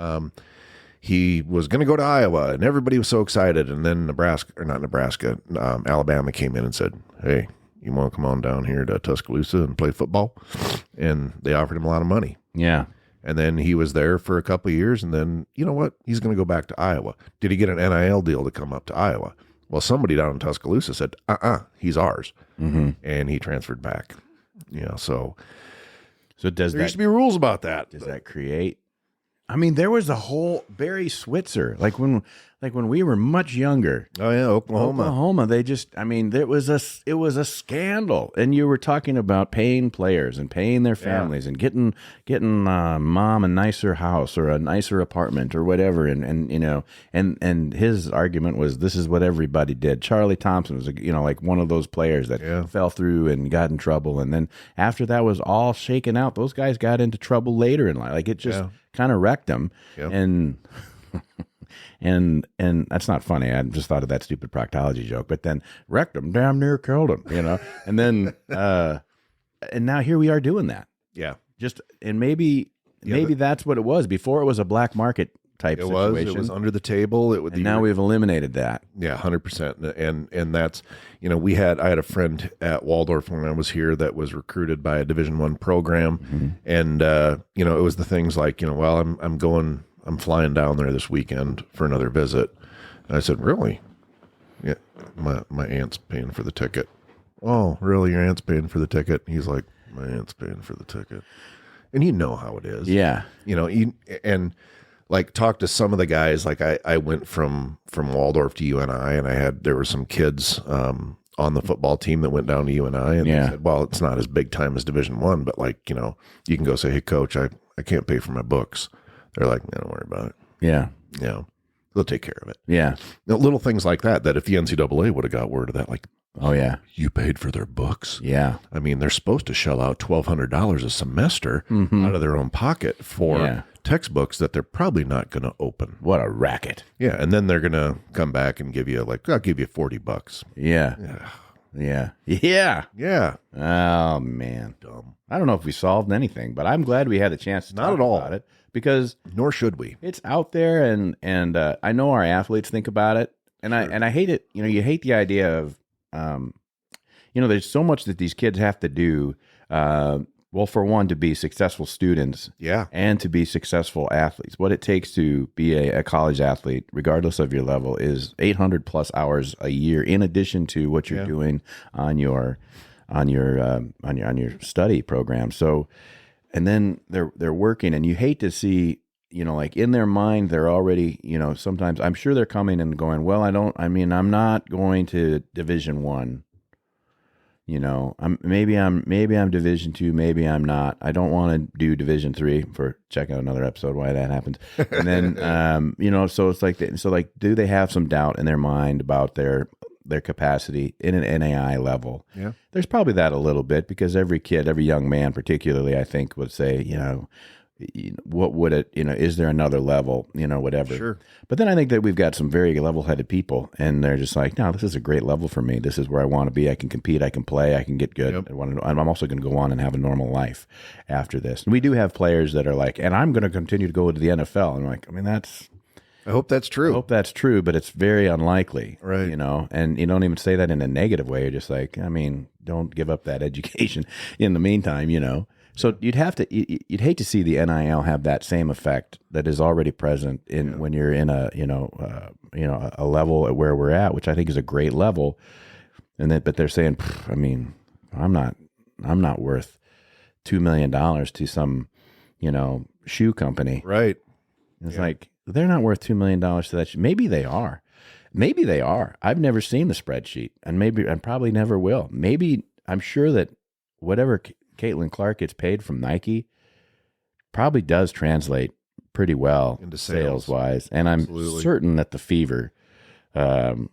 Speaker 2: He was going to go to Iowa, and everybody was so excited. And then Alabama came in and said, hey, you want to come on down here to Tuscaloosa and play football? And they offered him a lot of money.
Speaker 3: Yeah.
Speaker 2: And then he was there for a couple of years, and then, you know what? He's going to go back to Iowa. Did he get an NIL deal to come up to Iowa? Well, somebody down in Tuscaloosa said, he's ours. And he transferred back. So
Speaker 3: does
Speaker 2: there used to be rules about that.
Speaker 3: Does that create? I mean, there was a whole Barry Switzer, like when we were much younger.
Speaker 2: Oh yeah, Oklahoma.
Speaker 3: They just, it was a scandal. And you were talking about paying players and paying their families and getting mom a nicer house or a nicer apartment or whatever. And his argument was, this is what everybody did. Charlie Thompson was like one of those players that fell through and got in trouble. And then after that was all shaken out, those guys got into trouble later in life. Like it just kind of wrecked them. And and that's not funny. I just thought of that stupid proctology joke, but then wrecked him, damn near killed him, and then and now here we are doing that.
Speaker 2: Yeah.
Speaker 3: Maybe that's what it was. Before it was a black market type situation.
Speaker 2: It was under the table.
Speaker 3: Now we've eliminated that.
Speaker 2: Yeah, 100%. And that's, I had a friend at Waldorf when I was here that was recruited by a Division I program. And, it was the things like, I'm flying down there this weekend for another visit. And I said, really? Yeah, my aunt's paying for the ticket. Oh, really? Your aunt's paying for the ticket? He's like, my aunt's paying for the ticket. And you know how it is.
Speaker 3: Yeah.
Speaker 2: And like talk to some of the guys, like I went from Waldorf to UNI, and there were some kids on the football team that went down to UNI, and they said, well, it's not as big time as Division I, but you can go say, hey coach, I can't pay for my books. they're like, don't worry about it.
Speaker 3: Yeah.
Speaker 2: They'll take care of it.
Speaker 3: Yeah.
Speaker 2: Little things like that if the NCAA would have got word of that, like,
Speaker 3: oh, yeah,
Speaker 2: you paid for their books.
Speaker 3: Yeah.
Speaker 2: I mean, they're supposed to shell out $1,200 a semester out of their own pocket for textbooks that they're probably not going to open.
Speaker 3: What a racket.
Speaker 2: Yeah. And then they're going to come back and give you I'll give you $40.
Speaker 3: Yeah. Oh, man.
Speaker 2: Dumb.
Speaker 3: I don't know if we solved anything, but I'm glad we had a chance to talk about it, because
Speaker 2: nor should we.
Speaker 3: It's out there, and I know our athletes think about it, and I hate it. You hate the idea of, there's so much that these kids have to do. Well, for one, to be successful students, and to be successful athletes. What it takes to be a college athlete, regardless of your level, is 800 plus hours a year, in addition to what you're doing on your study program. So, and then they're working, and you hate to see, like in their mind, they're already, sometimes I'm sure they're coming and going, well, I'm not going to Division I. Maybe I'm Division II, maybe I'm not. I don't want to do Division III. Check out another episode why that happens. And then, so it's like, do they have some doubt in their mind about their capacity in an NAIA level?
Speaker 2: Yeah,
Speaker 3: there's probably that a little bit, because every kid, every young man, particularly, I think, would say, what would it, is there another level, whatever.
Speaker 2: Sure.
Speaker 3: But then I think that we've got some very level-headed people, and they're just like, no, this is a great level for me. This is where I want to be. I can compete. I can play. I can get good.
Speaker 2: Yep.
Speaker 3: I'm also going to go on and have a normal life after this. And we do have players that are like, and I'm going to continue to go to the NFL. And I'm like,
Speaker 2: I hope that's true.
Speaker 3: I hope that's true, but it's very unlikely,
Speaker 2: right?
Speaker 3: And you don't even say that in a negative way. You're just like, don't give up that education in the meantime, So you'd hate to see the NIL have that same effect that is already present when you're in a level at where we're at, which I think is a great level, but they're saying, I'm not worth $2 million to some, shoe company,
Speaker 2: right?
Speaker 3: It's like, they're not worth $2 million to that. Maybe they are. I've never seen the spreadsheet, and probably never will. I'm sure that whatever Caitlin Clark gets paid from Nike probably does translate pretty well
Speaker 2: into
Speaker 3: sales wise. And I'm certain that the Fever, did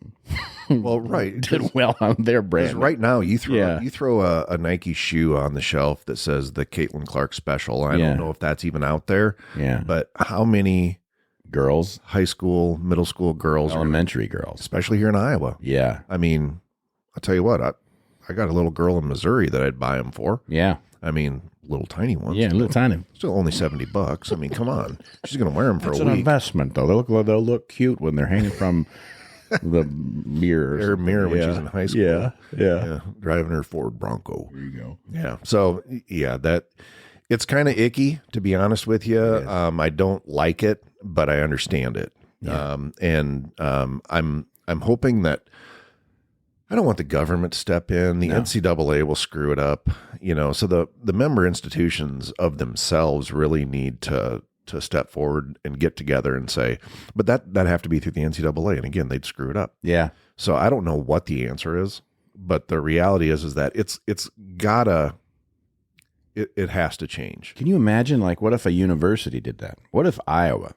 Speaker 3: well on their brand.
Speaker 2: Right now, you throw a Nike shoe on the shelf that says the Caitlin Clark special. I don't know if that's even out there.
Speaker 3: Yeah.
Speaker 2: But how many
Speaker 3: girls,
Speaker 2: high school, middle school girls,
Speaker 3: elementary girls,
Speaker 2: especially here in Iowa?
Speaker 3: Yeah.
Speaker 2: I'll tell you what, I got a little girl in Missouri that I'd buy them for.
Speaker 3: Yeah.
Speaker 2: Little tiny ones.
Speaker 3: Yeah, little tiny.
Speaker 2: Still only $70. Come on. She's going to wear them for a week.
Speaker 3: It's an investment, though. They'll look cute when they're hanging from the mirror.
Speaker 2: Her mirror when she's in high school.
Speaker 3: Yeah.
Speaker 2: Driving her Ford Bronco.
Speaker 3: There you go.
Speaker 2: Yeah. So, it's kind of icky, to be honest with you. I don't like it, but I understand it.
Speaker 3: Yeah.
Speaker 2: I'm hoping that I don't want the government to step in. The NCAA will screw it up, so the member institutions of themselves really need to step forward and get together and say, but that'd have to be through the NCAA. And again, they'd screw it up.
Speaker 3: Yeah.
Speaker 2: So I don't know what the answer is, but the reality is that it has to change.
Speaker 3: Can you imagine, what if a university did that? What if Iowa,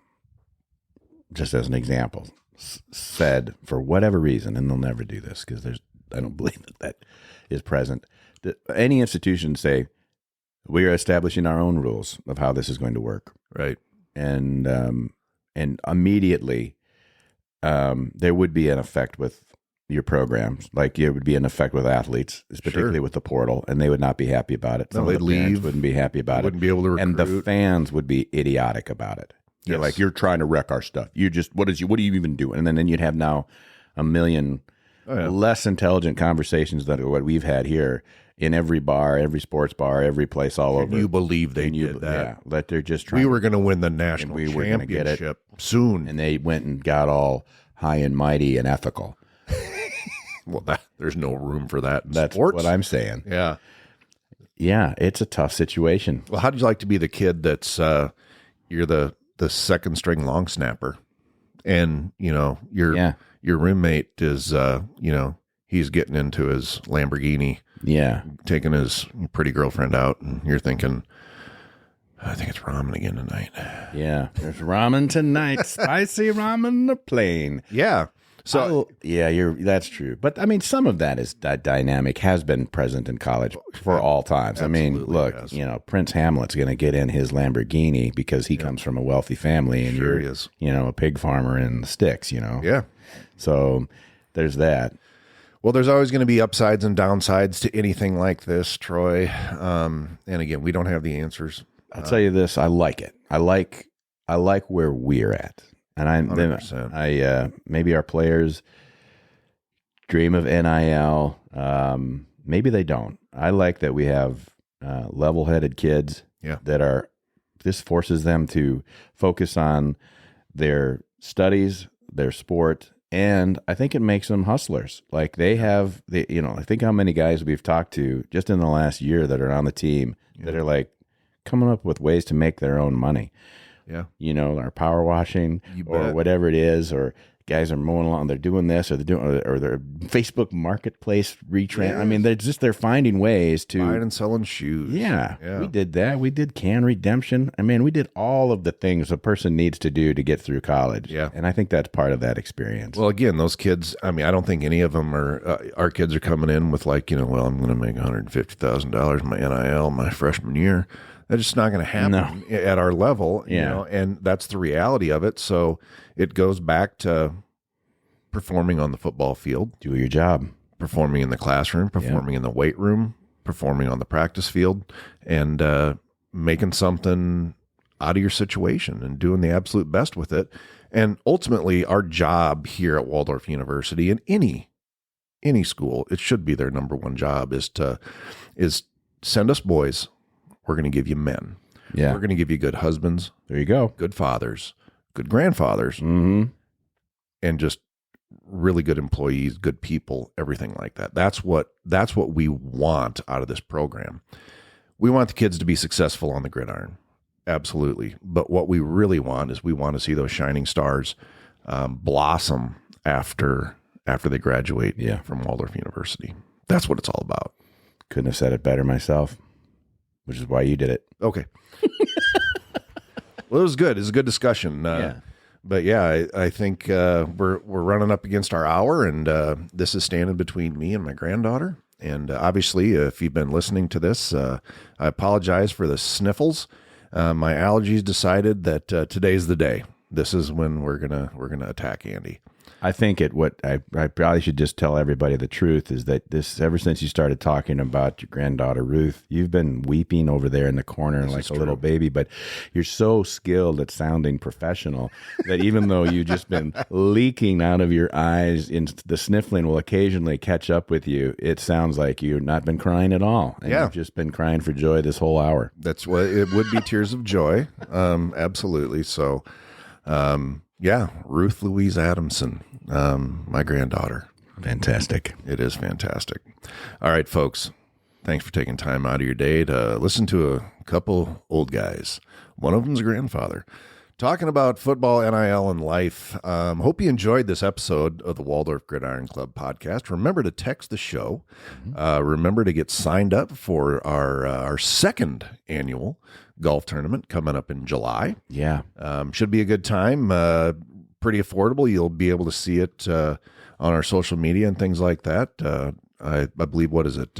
Speaker 3: just as an example, said, for whatever reason, and they'll never do this because I don't believe that is present, that any institution say, we are establishing our own rules of how this is going to work.
Speaker 2: Right.
Speaker 3: And immediately there would be an effect with your programs, like it would be an effect with athletes, particularly with the portal, and they would not be happy about it.
Speaker 2: No, they'd leave.
Speaker 3: Wouldn't be happy about it.
Speaker 2: Wouldn't be able to recruit.
Speaker 3: And the fans would be idiotic about it. You're like, you're trying to wreck our stuff. What are you even doing? And then you'd have now a million less intelligent conversations than what we've had here in every bar, every sports bar, every place all over.
Speaker 2: You believe they did that?
Speaker 3: Yeah, that they're just trying.
Speaker 2: We were going to win the national championship soon,
Speaker 3: and they went and got all high and mighty and ethical.
Speaker 2: Well, there's no room for that in
Speaker 3: That's
Speaker 2: sports.
Speaker 3: what I'm saying.
Speaker 2: Yeah,
Speaker 3: it's a tough situation.
Speaker 2: Well, how'd you like to be the kid that's you're the second string long snapper, and your roommate is he's getting into his Lamborghini, taking his pretty girlfriend out, and you're thinking, I think it's ramen again tonight.
Speaker 3: Yeah, there's ramen tonight. Spicy ramen or plain.
Speaker 2: Yeah. So
Speaker 3: that's true. But I mean, some of that is that dynamic has been present in college for all times. I mean, look, Prince Hamlet's going to get in his Lamborghini because he comes from a wealthy family, and
Speaker 2: sure
Speaker 3: you're, a pig farmer in the sticks.
Speaker 2: Yeah.
Speaker 3: So there's that.
Speaker 2: Well, there's always going to be upsides and downsides to anything like this, Troy. And again, we don't have the answers.
Speaker 3: I'll tell you this: I like it. I like where we're at. And I maybe our players dream of NIL. Maybe they don't. I like that we have level-headed kids that this forces them to focus on their studies, their sport, and I think it makes them hustlers. Like they have, I think how many guys we've talked to just in the last year that are on the team that are like coming up with ways to make their own money.
Speaker 2: Yeah.
Speaker 3: Or power washing or whatever it is, or guys are mowing along, they're doing this or they're Facebook marketplace retrans. Yes. I mean, they're finding ways to
Speaker 2: buying and selling shoes.
Speaker 3: Yeah. We did that. We did can redemption. I mean, we did all of the things a person needs to do to get through college.
Speaker 2: Yeah.
Speaker 3: And I think that's part of that experience.
Speaker 2: Well, again, those kids, I mean, I don't think any of them are, our kids are coming in with like, I'm going to make $150,000 my NIL my freshman year. That's just not going to happen at our level, and that's the reality of it. So it goes back to performing on the football field.
Speaker 3: Do your job.
Speaker 2: Performing in the classroom, performing in the weight room, performing on the practice field, and making something out of your situation and doing the absolute best with it. And ultimately, our job here at Waldorf University, in any school, it should be their number one job, is send us boys. We're going to give you men.
Speaker 3: Yeah.
Speaker 2: We're going to give you good husbands.
Speaker 3: There you go.
Speaker 2: Good fathers, good grandfathers,
Speaker 3: and
Speaker 2: just really good employees, good people, everything like that. That's what we want out of this program. We want the kids to be successful on the gridiron. Absolutely. But what we really want is we want to see those shining stars blossom after they graduate from Waldorf University. That's what it's all about.
Speaker 3: Couldn't have said it better myself. Which is why you did it.
Speaker 2: Okay. Well, it was good. It was a good discussion. But I think we're running up against our hour, and this is standing between me and my granddaughter. And obviously, if you've been listening to this, I apologize for the sniffles. My allergies decided that today's the day. This is when we're gonna attack Andy.
Speaker 3: I think I probably should just tell everybody the truth is that ever since you started talking about your granddaughter Ruth, you've been weeping over there in the corner like a little baby, but you're so skilled at sounding professional that even though you've just been leaking out of your eyes, the sniffling will occasionally catch up with you. It sounds like you've not been crying at all. And you've just been crying for joy this whole hour.
Speaker 2: That's what it would be, tears of joy. Absolutely. So, Ruth Louise Adamson, my granddaughter.
Speaker 3: Fantastic.
Speaker 2: It is fantastic. All right, folks. Thanks for taking time out of your day to listen to a couple old guys. One of them's a grandfather. Talking about football, NIL, and life. Hope you enjoyed this episode of the Waldorf Gridiron Club podcast. Remember to text the show. Remember to get signed up for our second annual golf tournament coming up in July.
Speaker 3: Yeah.
Speaker 2: Should be a good time. Pretty affordable. You'll be able to see it on our social media and things like that. I believe, what is it?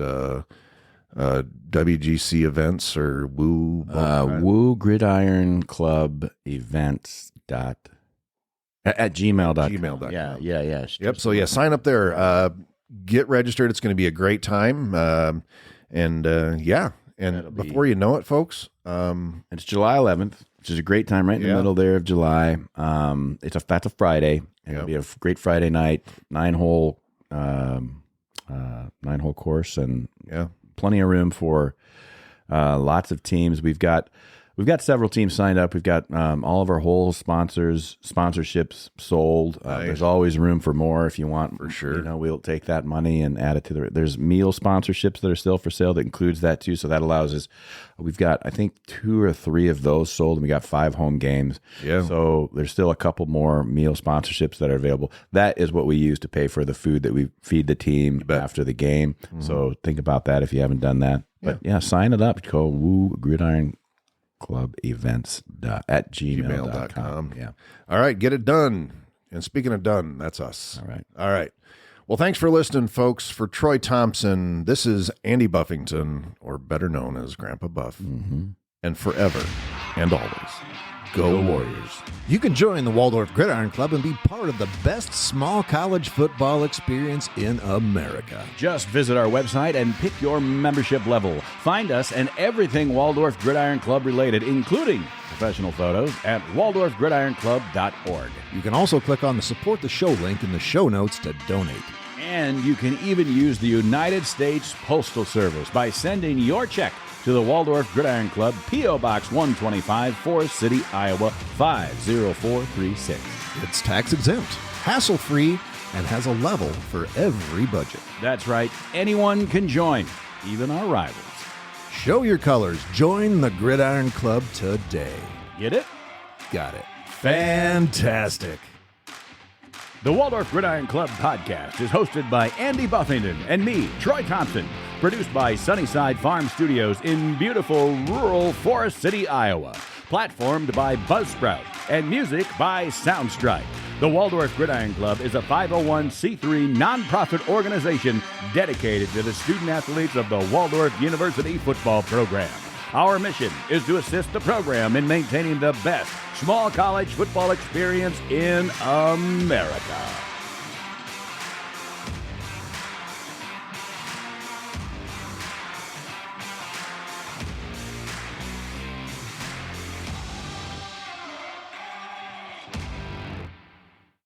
Speaker 2: WGC events or
Speaker 3: Woo Gridiron Club Events at gmail.com.
Speaker 2: Gmail.com.
Speaker 3: Yeah.
Speaker 2: Yep. So sign up there. Get registered. It's going to be a great time. And before you know it, folks,
Speaker 3: it's July 11th, which is a great time right in the middle there of July. That's a Friday. It'll be a great Friday night, 9-hole course, and plenty of room for lots of teams. We've got several teams signed up. We've got all of our whole sponsorships sold.
Speaker 2: Nice.
Speaker 3: There's always room for more if you want.
Speaker 2: For sure.
Speaker 3: We'll take that money and add it to there's meal sponsorships that are still for sale that includes that too. So that allows us, we've got, I think 2 or 3 of those sold, and we got 5 home games.
Speaker 2: Yeah.
Speaker 3: So there's still a couple more meal sponsorships that are available. That is what we use to pay for the food that we feed the team after the game. Mm-hmm. So think about that if you haven't done that. But sign it up. Go Woo Gridiron wallorfgridiranclubevents@gmail.com.
Speaker 2: Yeah. All right, get it done. And speaking of done, that's us.
Speaker 3: All right.
Speaker 2: All right. Well, thanks for listening, folks. For Troy Thompson, this is Andy Buffington, or better known as Grandpa Buff.
Speaker 3: Mm-hmm.
Speaker 2: And forever and always, go Warriors.
Speaker 4: You can join the Waldorf Gridiron Club and be part of the best small college football experience in America.
Speaker 1: Just visit our website and pick your membership level. Find us and everything Waldorf Gridiron Club related, including professional photos, at waldorfgridironclub.org.
Speaker 4: You can also click on the Support the Show link in the show notes to donate.
Speaker 1: And you can even use the United States Postal Service by sending your check to the Waldorf Gridiron Club, P.O. Box 125, Forest City, Iowa, 50436.
Speaker 4: It's tax exempt, hassle-free, and has a level for every budget.
Speaker 1: That's right. Anyone can join, even our rivals.
Speaker 4: Show your colors. Join the Gridiron Club today.
Speaker 1: Get it?
Speaker 4: Got it. Fantastic.
Speaker 1: The Waldorf Gridiron Club podcast is hosted by Andy Buffington and me, Troy Thompson. Produced by Sunnyside Farm Studios in beautiful rural Forest City, Iowa. Platformed by Buzzsprout and music by Soundstrike. The Waldorf Gridiron Club is a 501c3 nonprofit organization dedicated to the student athletes of the Waldorf University football program. Our mission is to assist the program in maintaining the best small college football experience in America.